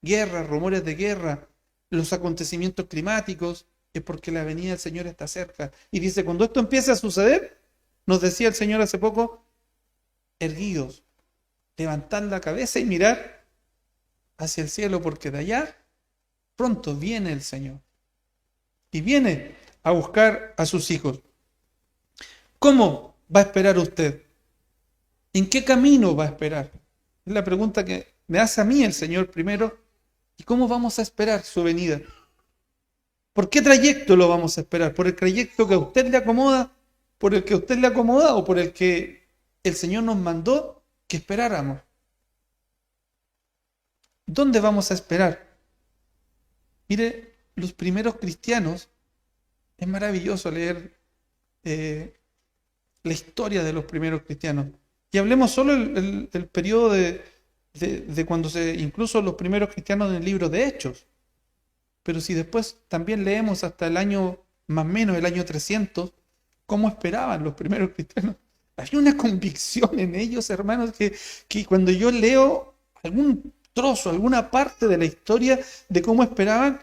guerras, rumores de guerra, los acontecimientos climáticos, es porque la venida del Señor está cerca. Y dice, cuando esto empiece a suceder, nos decía el Señor hace poco, erguidos, levantad la cabeza y mirar hacia el cielo porque de allá pronto viene el Señor. Y viene a buscar a sus hijos. ¿Cómo va a esperar usted? ¿En qué camino va a esperar? Es la pregunta que me hace a mí el Señor primero. ¿Y cómo vamos a esperar su venida? ¿Por qué trayecto lo vamos a esperar? ¿Por el trayecto que a usted le acomoda? ¿Por el que a usted le acomoda? ¿O por el que el Señor nos mandó que esperáramos? ¿Dónde vamos a esperar? Mire, los primeros cristianos, es maravilloso leer la historia de los primeros cristianos. Y hablemos solo el periodo de cuando incluso los primeros cristianos en el libro de Hechos. Pero si después también leemos hasta el año, más o menos el año 300, cómo esperaban los primeros cristianos. Había una convicción en ellos, hermanos, que cuando yo leo algún trozo, alguna parte de la historia de cómo esperaban,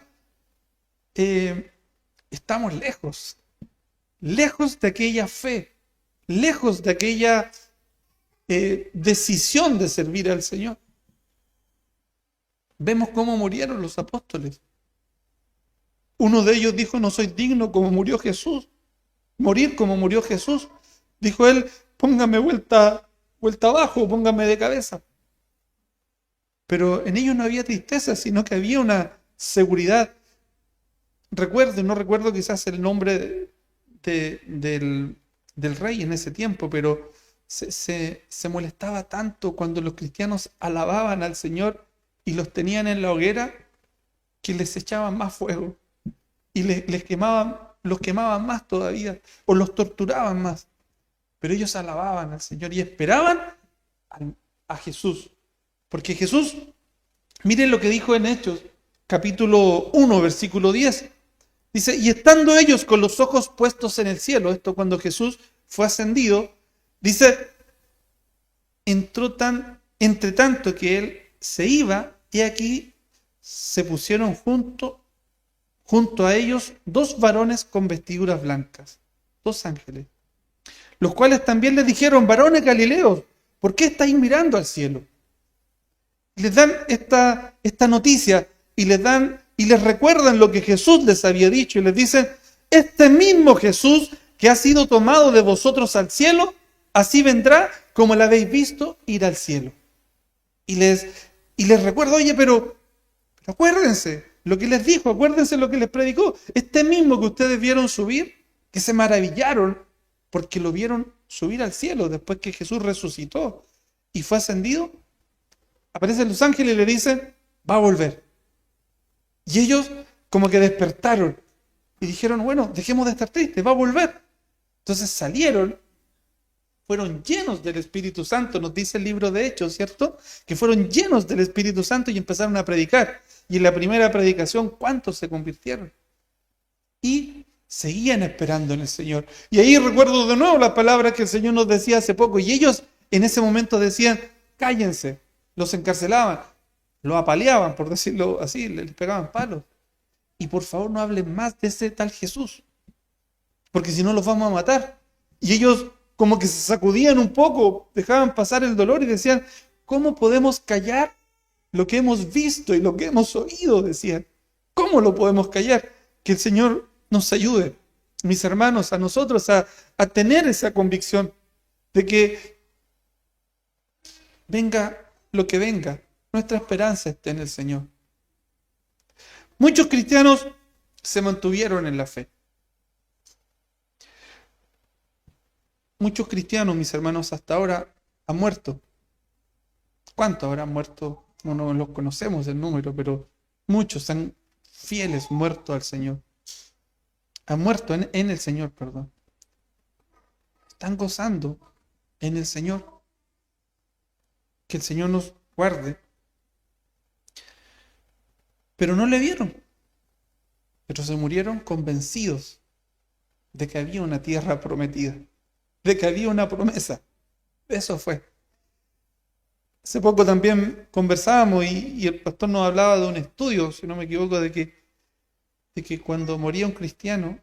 estamos lejos de aquella fe, lejos de aquella decisión de servir al Señor. Vemos cómo murieron los apóstoles. Uno de ellos dijo, no soy digno como murió Jesús, morir como murió Jesús. Dijo él, póngame vuelta abajo, póngame de cabeza. Pero en ellos no había tristeza, sino que había una seguridad. No recuerdo quizás el nombre del rey en ese tiempo, pero se molestaba tanto cuando los cristianos alababan al Señor y los tenían en la hoguera, que les echaban más fuego y los quemaban más todavía, o los torturaban más. Pero ellos alababan al Señor y esperaban a Jesús. Porque Jesús, miren lo que dijo en Hechos, capítulo 1, versículo 10. Dice, y estando ellos con los ojos puestos en el cielo, esto cuando Jesús fue ascendido, dice, entre tanto que él se iba, y aquí se pusieron junto a ellos dos varones con vestiduras blancas, dos ángeles, los cuales también les dijeron, varones galileos, ¿por qué estáis mirando al cielo? Y les dan esta noticia y les recuerdan lo que Jesús les había dicho y les dicen, este mismo Jesús que ha sido tomado de vosotros al cielo, así vendrá como lo habéis visto ir al cielo. Y les recuerdo, oye, pero acuérdense lo que les dijo, acuérdense lo que les predicó. Este mismo que ustedes vieron subir, que se maravillaron porque lo vieron subir al cielo después que Jesús resucitó y fue ascendido, aparecen los ángeles y le dicen, va a volver. Y ellos como que despertaron y dijeron, bueno, dejemos de estar tristes, va a volver. Entonces salieron, fueron llenos del Espíritu Santo, nos dice el libro de Hechos, ¿cierto? Que fueron llenos del Espíritu Santo y empezaron a predicar. Y en la primera predicación, ¿cuántos se convirtieron? Y seguían esperando en el Señor. Y ahí recuerdo de nuevo las palabras que el Señor nos decía hace poco. Y ellos en ese momento decían, cállense. Los encarcelaban, los apaleaban, por decirlo así, les pegaban palos. Y por favor no hablen más de ese tal Jesús, porque si no los vamos a matar. Y ellos como que se sacudían un poco, dejaban pasar el dolor y decían, ¿cómo podemos callar lo que hemos visto y lo que hemos oído? Decían, ¿cómo lo podemos callar? Que el Señor nos ayude, mis hermanos, a nosotros a tener esa convicción de que venga lo que venga, nuestra esperanza está en el Señor. Muchos cristianos se mantuvieron en la fe. Muchos cristianos, mis hermanos, hasta ahora han muerto. ¿Cuántos habrán muerto? No los conocemos el número, pero muchos han fieles muerto al Señor. Han muerto en el Señor, perdón. Están gozando en el Señor. Que el Señor nos guarde. Pero no le vieron. Pero se murieron convencidos de que había una tierra prometida, de que había una promesa. Eso fue. Hace poco también conversábamos y el pastor nos hablaba de un estudio, si no me equivoco, de que cuando moría un cristiano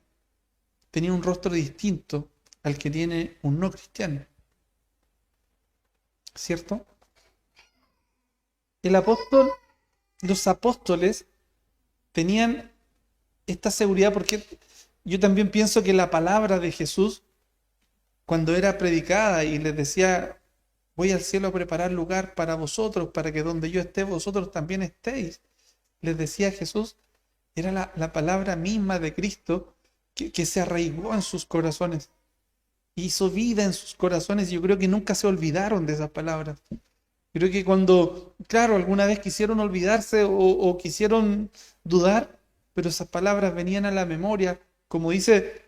tenía un rostro distinto al que tiene un no cristiano. ¿Cierto? El apóstol los apóstoles tenían esta seguridad, porque yo también pienso que la palabra de Jesús, cuando era predicada y les decía, voy al cielo a preparar lugar para vosotros, para que donde yo esté, vosotros también estéis, les decía Jesús, era la palabra misma de Cristo que se arraigó en sus corazones, hizo vida en sus corazones, y yo creo que nunca se olvidaron de esas palabras. Creo que cuando, claro, alguna vez quisieron olvidarse o quisieron dudar, pero esas palabras venían a la memoria, como dice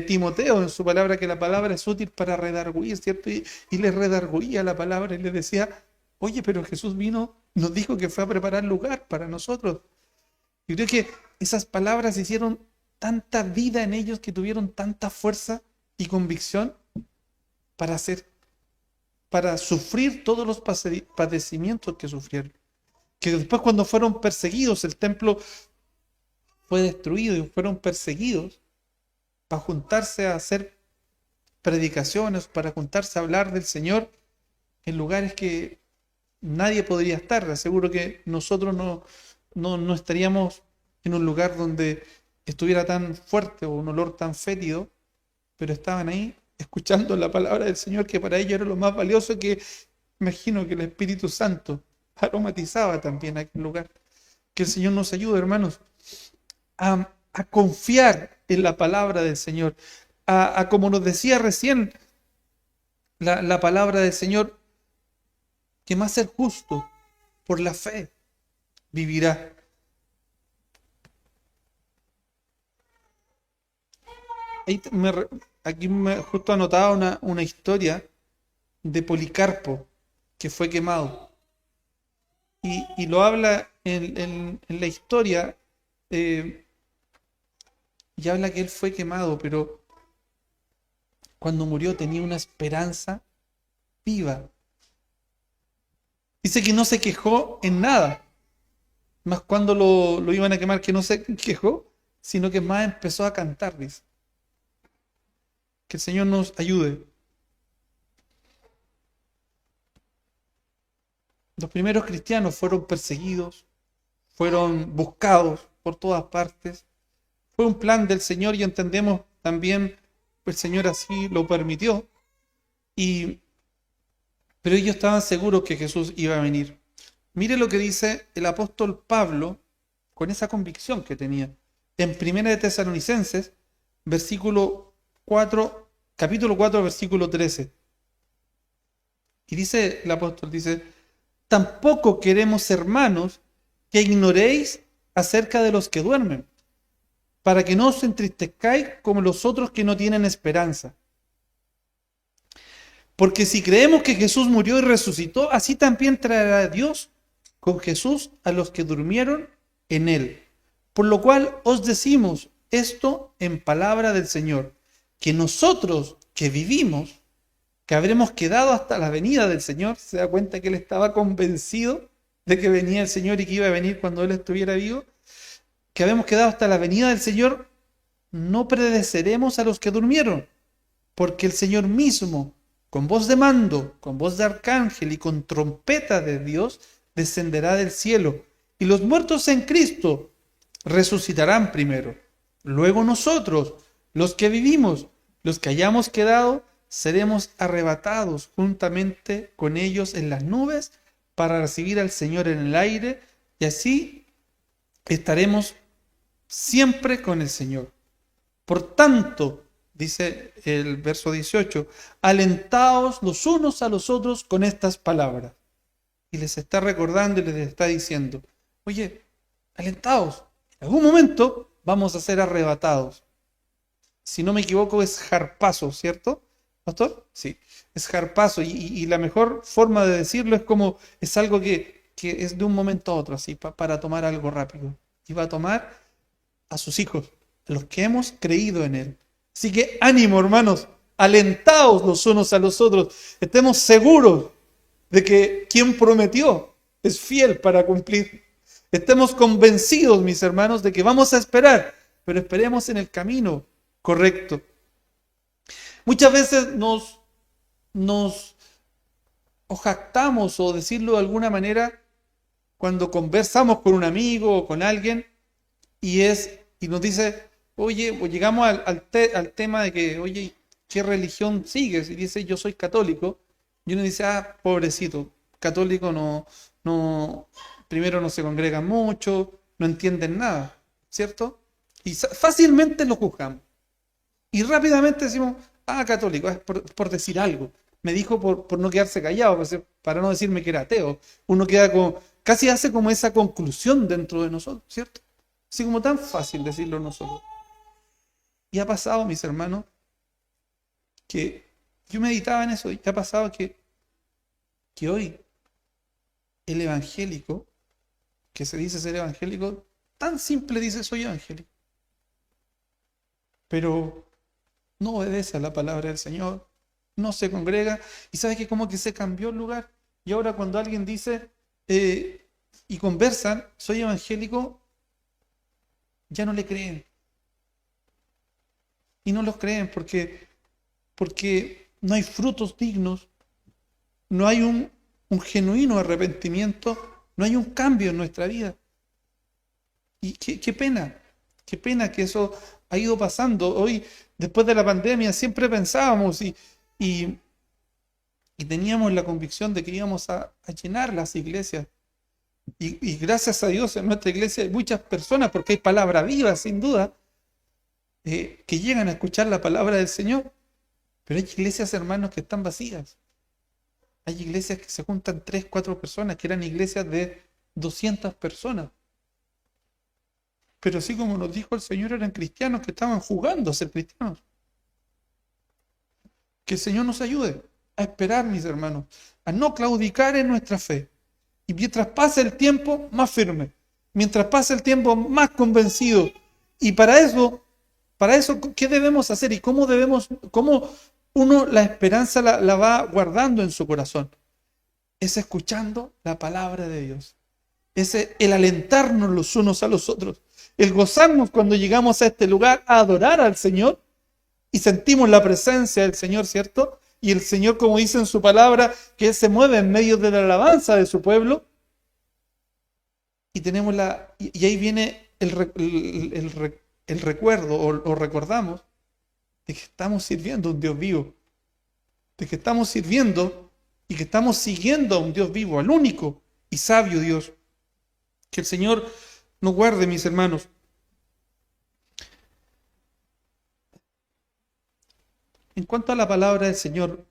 Timoteo en su palabra, que la palabra es útil para redarguir, ¿cierto? Y les redarguía la palabra y les decía, oye, pero Jesús vino, nos dijo que fue a preparar lugar para nosotros. Yo creo que esas palabras hicieron tanta vida en ellos, que tuvieron tanta fuerza y convicción para hacer, para sufrir todos los padecimientos que sufrieron. Que después, cuando fueron perseguidos, el templo fue destruido y fueron perseguidos para juntarse a hacer predicaciones, para juntarse a hablar del Señor en lugares que nadie podría estar. Aseguro que nosotros no estaríamos en un lugar donde estuviera tan fuerte o un olor tan fétido, pero estaban ahí escuchando la palabra del Señor, que para ellos era lo más valioso, que imagino que el Espíritu Santo aromatizaba también aquel lugar. Que el Señor nos ayude, hermanos, a confiar en la palabra del Señor, como nos decía recién la palabra del Señor, que más el justo por la fe vivirá. Aquí me justo anotaba una historia de Policarpo, que fue quemado. Y lo habla en la historia, y habla que él fue quemado, pero cuando murió tenía una esperanza viva. Dice que no se quejó en nada, más cuando lo iban a quemar, que no se quejó, sino que más empezó a cantar, dice. Que el Señor nos ayude. Los primeros cristianos fueron perseguidos, fueron buscados por todas partes. Fue un plan del Señor, y entendemos también, el Señor así lo permitió. Pero ellos estaban seguros que Jesús iba a venir. Mire lo que dice el apóstol Pablo con esa convicción que tenía. En 1 de Tesalonicenses, capítulo 4, versículo 13. Y dice el apóstol, dice, tampoco queremos, hermanos, que ignoréis acerca de los que duermen, para que no os entristezcáis como los otros que no tienen esperanza. Porque si creemos que Jesús murió y resucitó, así también traerá Dios con Jesús a los que durmieron en él. Por lo cual os decimos esto en palabra del Señor, que nosotros que vivimos, que habremos quedado hasta la venida del Señor, se da cuenta que él estaba convencido de que venía el Señor y que iba a venir cuando él estuviera vivo, que habremos quedado hasta la venida del Señor, no predeceremos a los que durmieron, porque el Señor mismo, con voz de mando, con voz de arcángel y con trompeta de Dios, descenderá del cielo, y los muertos en Cristo resucitarán primero. Luego nosotros, los que vivimos, los que hayamos quedado, seremos arrebatados juntamente con ellos en las nubes para recibir al Señor en el aire, y así estaremos siempre con el Señor. Por tanto, dice el verso 18, alentaos los unos a los otros con estas palabras. Y les está recordando y les está diciendo, oye, alentaos, en algún momento vamos a ser arrebatados. Si no me equivoco es harpazo, ¿cierto, pastor? Sí, es harpazo, y la mejor forma de decirlo es como, es algo que es de un momento a otro, así, para tomar algo rápido. Y va a tomar a sus hijos, a los que hemos creído en él. Así que ánimo, hermanos, alentaos los unos a los otros, estemos seguros de que quien prometió es fiel para cumplir. Estemos convencidos, mis hermanos, de que vamos a esperar, pero esperemos en el camino correcto. Muchas veces nos jactamos, o decirlo de alguna manera, cuando conversamos con un amigo o con alguien y nos dice, oye, pues llegamos al tema de que, oye, ¿qué religión sigues? Y dice, yo soy católico. Y uno dice, ah, pobrecito, católico no, primero no se congregan mucho, no entienden nada, ¿cierto? Y fácilmente lo juzgamos. Y rápidamente decimos, ah, católico, es por decir algo. Me dijo por no quedarse callado, para no decirme que era ateo. Uno queda como, casi hace como esa conclusión dentro de nosotros, ¿cierto? Así como tan fácil decirlo nosotros. Y ha pasado, mis hermanos, que yo meditaba en eso, y ha pasado que hoy el evangélico, que se dice ser evangélico, tan simple dice soy evangélico, pero no obedece a la palabra del Señor, no se congrega, y sabe que como que se cambió el lugar. Y ahora cuando alguien dice y conversan, soy evangélico, ya no le creen. Y no los creen porque no hay frutos dignos, no hay un genuino arrepentimiento, no hay un cambio en nuestra vida. Y qué pena que eso ha ido pasando. Hoy, después de la pandemia, siempre pensábamos y, y teníamos la convicción de que íbamos a llenar las iglesias. Y gracias a Dios en nuestra iglesia hay muchas personas, porque hay palabra viva, sin duda, que llegan a escuchar la palabra del Señor. Pero hay iglesias, hermanos, que están vacías. Hay iglesias que se juntan 3, 4 personas, que eran iglesias de 200 personas. Pero así como nos dijo el Señor, eran cristianos que estaban jugando a ser cristianos. Que el Señor nos ayude a esperar, mis hermanos, a no claudicar en nuestra fe. Y mientras pase el tiempo, más firme. Mientras pase el tiempo, más convencido. Y para eso, ¿qué debemos hacer? ¿Y cómo uno la esperanza la va guardando en su corazón? Es escuchando la palabra de Dios. Es el alentarnos los unos a los otros. El gozarnos cuando llegamos a este lugar a adorar al Señor y sentimos la presencia del Señor, ¿cierto? Y el Señor, como dice en su palabra, que Él se mueve en medio de la alabanza de su pueblo. Y tenemos y ahí viene el recuerdo, o recordamos, de que estamos sirviendo a un Dios vivo. De que estamos sirviendo y que estamos siguiendo a un Dios vivo, al único y sabio Dios. Que el Señor nos guarde, mis hermanos. En cuanto a la palabra del Señor,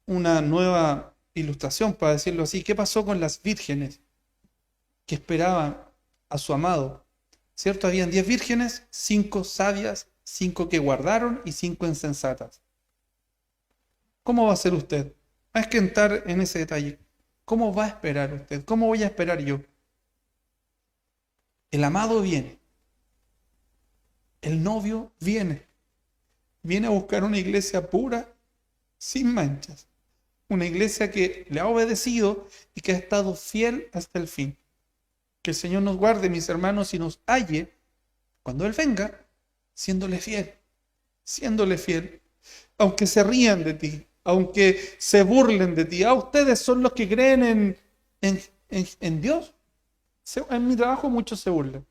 una nueva ilustración, para decirlo así. ¿Qué pasó con las vírgenes que esperaban a su amado? ¿Cierto? Habían 10 vírgenes, 5 sabias, 5 que guardaron y 5 insensatas. ¿Cómo va a ser usted? Hay que entrar en ese detalle. ¿Cómo va a esperar usted? ¿Cómo voy a esperar yo? El amado viene. El novio viene. Viene a buscar una iglesia pura, sin manchas. Una iglesia que le ha obedecido y que ha estado fiel hasta el fin. Que el Señor nos guarde, mis hermanos, y nos halle cuando Él venga, siéndole fiel. Siéndole fiel. Aunque se rían de ti, aunque se burlen de ti. Ustedes son los que creen en Dios. En mi trabajo muchos se burlan.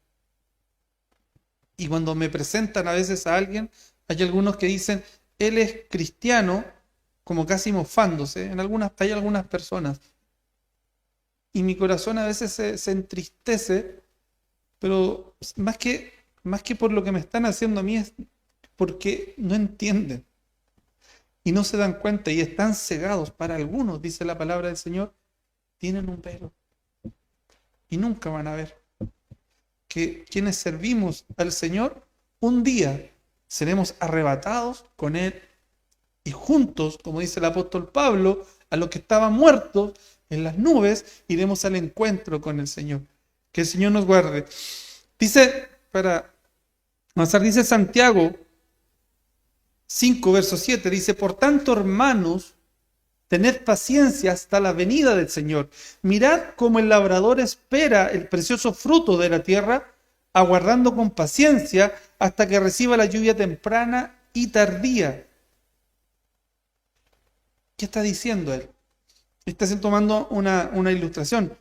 Y cuando me presentan a veces a alguien, hay algunos que dicen, él es cristiano, como casi mofándose. Hay algunas personas. Y mi corazón a veces se entristece, pero más que por lo que me están haciendo a mí, es porque no entienden. Y no se dan cuenta y están cegados. Para algunos, dice la palabra del Señor, tienen un velo. Y nunca van a ver que quienes servimos al Señor, un día seremos arrebatados con Él y juntos, como dice el apóstol Pablo, a los que estaban muertos en las nubes, iremos al encuentro con el Señor. Que el Señor nos guarde. Dice, para avanzar, dice Santiago 5, verso 7, dice, por tanto, hermanos, tened paciencia hasta la venida del Señor. Mirad cómo el labrador espera el precioso fruto de la tierra, aguardando con paciencia hasta que reciba la lluvia temprana y tardía. ¿Qué está diciendo él? Está tomando una ilustración.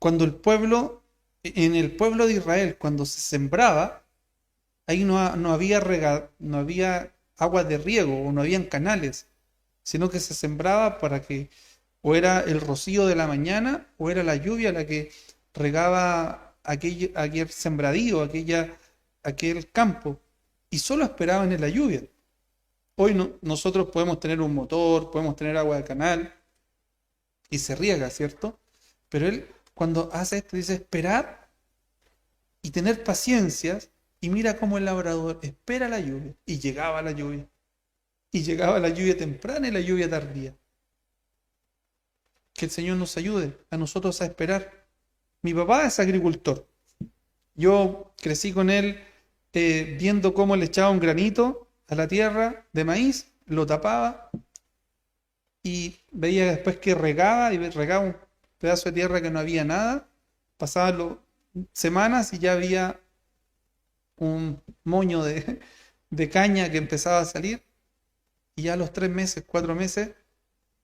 cuando en el pueblo de Israel, cuando se sembraba, ahí no había agua de riego o no habían canales, sino que se sembraba para que o era el rocío de la mañana o era la lluvia la que regaba aquel sembradío, aquel campo, y solo esperaban en la lluvia. Hoy nosotros podemos tener un motor, podemos tener agua de canal y se riega, ¿cierto? Pero él cuando hace esto dice esperar y tener paciencia, y mira cómo el labrador espera la lluvia y llegaba la lluvia. Y llegaba la lluvia temprana y la lluvia tardía. Que el Señor nos ayude a nosotros a esperar. Mi papá es agricultor. Yo crecí con él viendo cómo le echaba un granito a la tierra de maíz, lo tapaba y veía después que regaba y regaba un pedazo de tierra que no había nada. Pasaban semanas y ya había un moño de caña que empezaba a salir. Y ya a los 3 meses, 4 meses,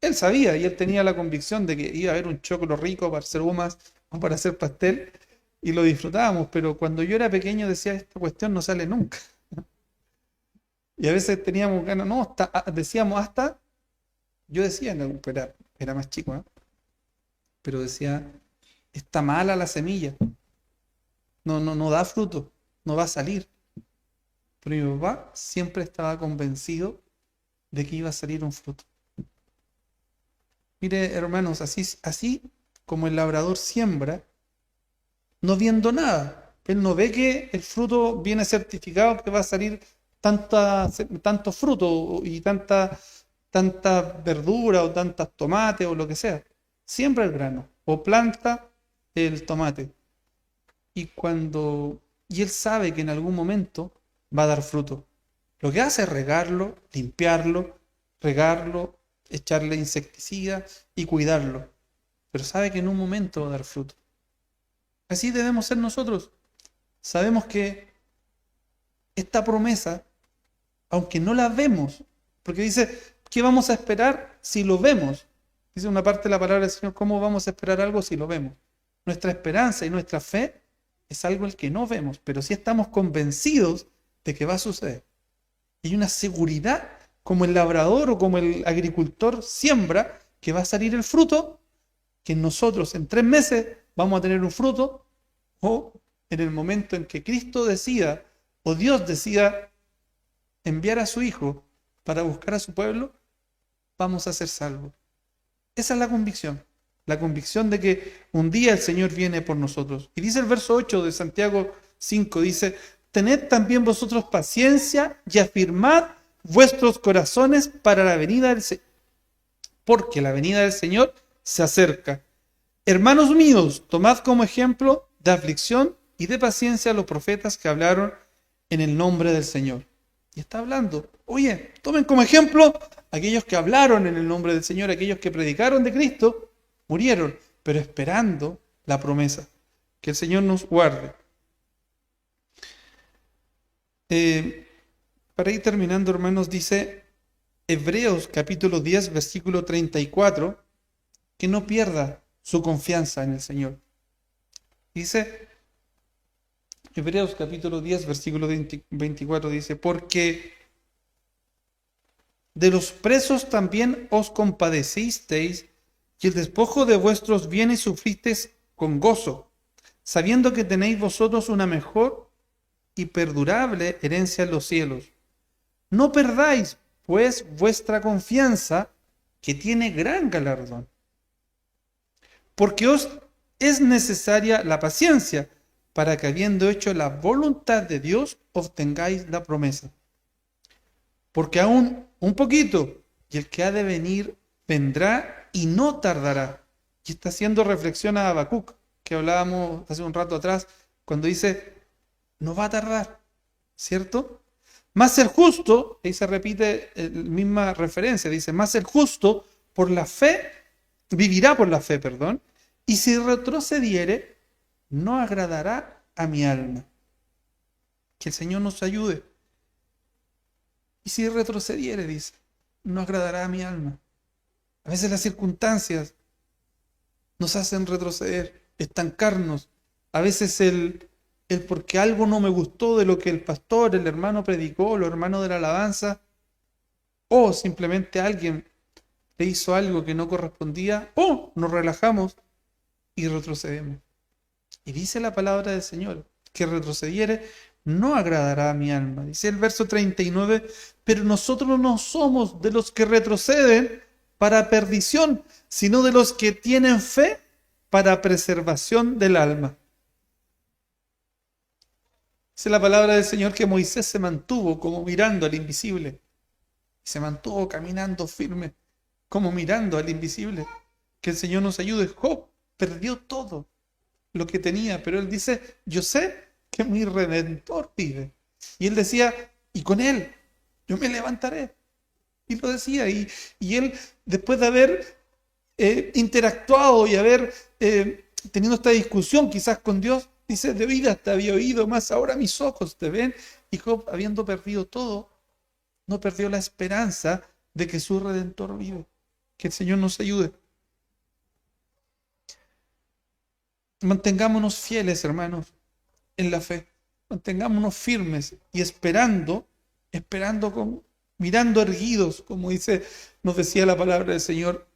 él sabía y él tenía la convicción de que iba a haber un choclo rico para hacer humas o para hacer pastel y lo disfrutábamos. Pero cuando yo era pequeño decía, esta cuestión no sale nunca. Y a veces teníamos ganas, no, decíamos hasta, yo decía, no, era más chico, ¿eh? Pero decía, está mala la semilla, no da fruto, no va a salir. Pero mi papá siempre estaba convencido de que iba a salir un fruto. Mire, hermanos, así como el labrador siembra, no viendo nada. Él no ve que el fruto viene certificado que va a salir tanto fruto y tanta verdura o tantas tomates o lo que sea. Siembra el grano o planta el tomate. Y él sabe que en algún momento va a dar fruto. Lo que hace es regarlo, limpiarlo, echarle insecticida y cuidarlo. Pero sabe que en un momento va a dar fruto. Así debemos ser nosotros. Sabemos que esta promesa, aunque no la vemos, porque dice, ¿qué vamos a esperar si lo vemos? Dice una parte de la palabra del Señor, ¿cómo vamos a esperar algo si lo vemos? Nuestra esperanza y nuestra fe es algo el que no vemos, pero sí estamos convencidos de que va a suceder. Hay una seguridad como el labrador o como el agricultor siembra que va a salir el fruto, que nosotros en 3 meses vamos a tener un fruto, o en el momento en que Cristo decida o Dios decida enviar a su Hijo para buscar a su pueblo, vamos a ser salvos. Esa es la convicción de que un día el Señor viene por nosotros. Y dice el verso 8 de Santiago 5, dice, tened también vosotros paciencia y afirmad vuestros corazones para la venida del Señor, porque la venida del Señor se acerca. Hermanos míos, tomad como ejemplo de aflicción y de paciencia a los profetas que hablaron en el nombre del Señor. Y está hablando, oye, tomen como ejemplo aquellos que hablaron en el nombre del Señor, aquellos que predicaron de Cristo, murieron, pero esperando la promesa. Que el Señor nos guarde. Para ir terminando, hermanos, dice Hebreos capítulo 10, versículo 34, que no pierda su confianza en el Señor. Dice Hebreos capítulo 10, versículo 24, dice, porque de los presos también os compadecisteis y el despojo de vuestros bienes sufristeis con gozo, sabiendo que tenéis vosotros una mejor y perdurable herencia en los cielos. No perdáis, pues, vuestra confianza, que tiene gran galardón. Porque os es necesaria la paciencia, para que habiendo hecho la voluntad de Dios, obtengáis la promesa. Porque aún un poquito, y el que ha de venir, vendrá y no tardará. Y está haciendo reflexión a Habacuc, que hablábamos hace un rato atrás, cuando dice, no va a tardar, ¿cierto? Más el justo, ahí se repite la misma referencia, dice, más el justo por la fe, vivirá por la fe, perdón, y si retrocediere, no agradará a mi alma. Que el Señor nos ayude. Y si retrocediere, dice, no agradará a mi alma. A veces las circunstancias nos hacen retroceder. estancarnos. A veces el porque algo no me gustó de lo que el pastor, el hermano predicó, los hermanos de la alabanza, o simplemente alguien le hizo algo que no correspondía, o nos relajamos y retrocedemos. Y dice la palabra del Señor, que retrocediere no agradará a mi alma. Dice el verso 39, pero nosotros no somos de los que retroceden para perdición, sino de los que tienen fe para preservación del alma. Dice la palabra del Señor que Moisés se mantuvo como mirando al invisible. Se mantuvo caminando firme, como mirando al invisible. Que el Señor nos ayude. Job perdió todo lo que tenía, pero él dice, yo sé que mi Redentor vive. Y él decía, y con él yo me levantaré. Y lo decía, y él, después de haber interactuado y haber tenido esta discusión quizás con Dios, dice, de oídas te había oído, más ahora mis ojos te ven. Y Job, habiendo perdido todo, no perdió la esperanza de que su Redentor vive. Que el Señor nos ayude. Mantengámonos fieles, hermanos, en la fe. Mantengámonos firmes y esperando mirando erguidos, como nos decía la palabra del Señor,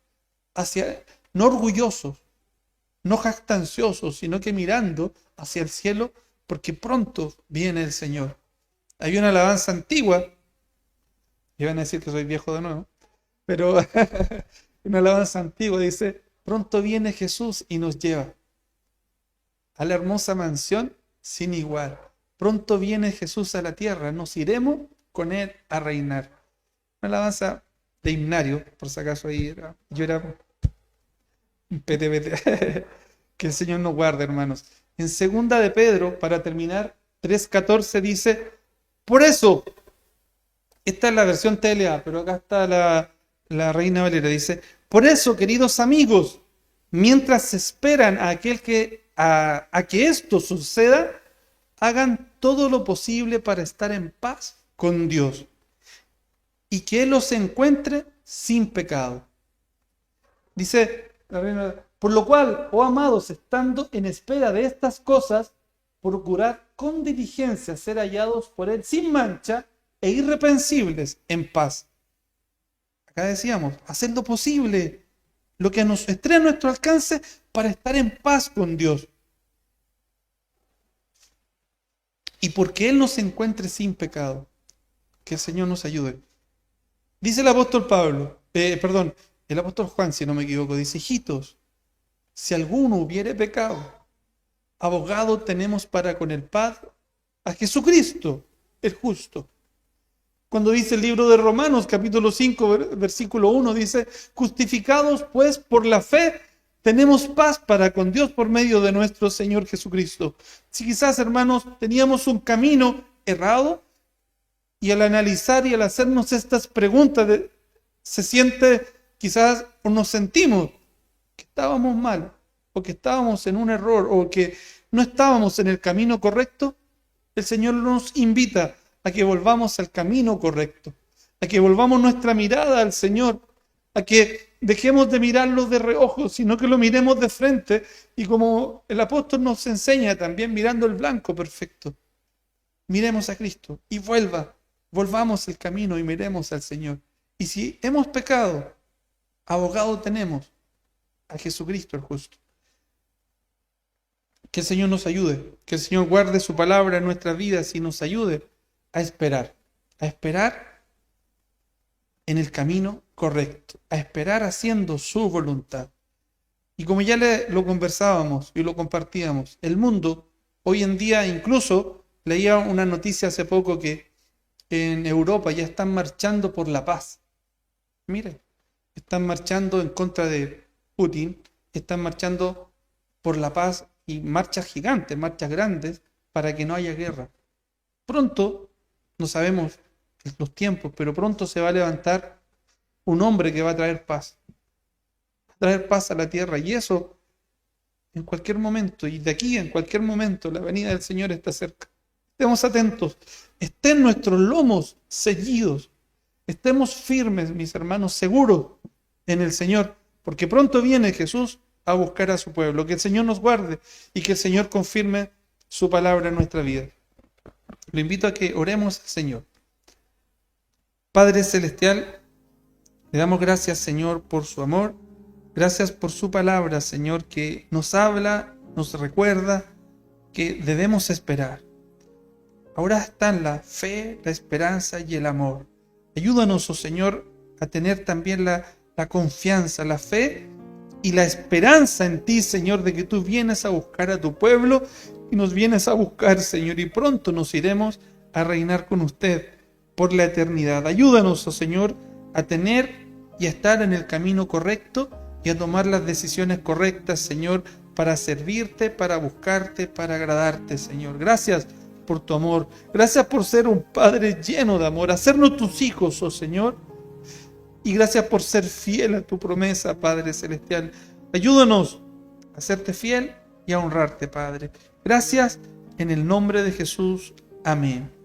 no orgullosos, no jactanciosos, sino que mirando hacia el cielo, porque pronto viene el Señor. Hay una alabanza antigua, iban a decir que soy viejo de nuevo, pero una alabanza antigua dice, pronto viene Jesús y nos lleva a la hermosa mansión sin igual. Pronto viene Jesús a la tierra, nos iremos con él a reinar. Una alabanza de himnario, por si acaso yo era un PTBT. Que el Señor nos guarde, hermanos. En segunda de Pedro, para terminar, 3:14 dice, por eso, esta es la versión TLA, pero acá está la Reina Valera, dice, por eso, queridos amigos, mientras esperan a que esto suceda, hagan todo lo posible para estar en paz con Dios y que Él los encuentre sin pecado. Dice la Reina, por lo cual, oh amados, estando en espera de estas cosas, procurad con diligencia ser hallados por Él sin mancha e irreprensibles en paz. Acá decíamos, hacer lo posible, lo que nos esté a nuestro alcance para estar en paz con Dios. Y porque Él nos encuentre sin pecado. Que el Señor nos ayude. Dice el apóstol el apóstol Juan, si no me equivoco, dice, hijitos, si alguno hubiere pecado, abogado tenemos para con el Padre a Jesucristo, el justo. Cuando dice el libro de Romanos, capítulo 5, versículo 1, dice, justificados pues por la fe, tenemos paz para con Dios por medio de nuestro Señor Jesucristo. Si quizás, hermanos, teníamos un camino errado, y al analizar y al hacernos estas preguntas, se siente quizás o nos sentimos que estábamos mal, o que estábamos en un error, o que no estábamos en el camino correcto, el Señor nos invita a que volvamos al camino correcto, a que volvamos nuestra mirada al Señor, a que dejemos de mirarlo de reojo, sino que lo miremos de frente, y como el apóstol nos enseña también mirando el blanco perfecto, miremos a Cristo y volvamos el camino y miremos al Señor. Y si hemos pecado, abogado tenemos a Jesucristo el justo. Que el Señor nos ayude, que el Señor guarde su palabra en nuestras vidas y nos ayude a esperar en el camino correcto, a esperar haciendo su voluntad. Y como ya lo conversábamos y lo compartíamos, el mundo hoy en día, incluso leía una noticia hace poco que en Europa ya están marchando por la paz. Miren, están marchando en contra de Putin, están marchando por la paz y marchas gigantes, marchas grandes para que no haya guerra. Pronto, no sabemos los tiempos, pero pronto se va a levantar un hombre que va a traer paz a la tierra, y eso en cualquier momento, y de aquí en cualquier momento la venida del Señor está cerca. Estemos atentos, estén nuestros lomos ceñidos, estemos firmes, mis hermanos, seguros en el Señor, porque pronto viene Jesús a buscar a su pueblo. Que el Señor nos guarde y que el Señor confirme su palabra en nuestra vida. Lo invito a que oremos al Señor. Padre Celestial, le damos gracias, Señor, por su amor. Gracias por su palabra, Señor, que nos habla, nos recuerda que debemos esperar. Ahora están la fe, la esperanza y el amor. Ayúdanos, oh Señor, a tener también la confianza, la fe y la esperanza en ti, Señor, de que tú vienes a buscar a tu pueblo y nos vienes a buscar, Señor, y pronto nos iremos a reinar con usted por la eternidad. Ayúdanos, oh Señor, a tener y a estar en el camino correcto y a tomar las decisiones correctas, Señor, para servirte, para buscarte, para agradarte, Señor. Gracias por tu amor. Gracias por ser un Padre lleno de amor, hacernos tus hijos, oh Señor. Y gracias por ser fiel a tu promesa, Padre Celestial. Ayúdanos a serte fiel y a honrarte, Padre. Gracias en el nombre de Jesús. Amén.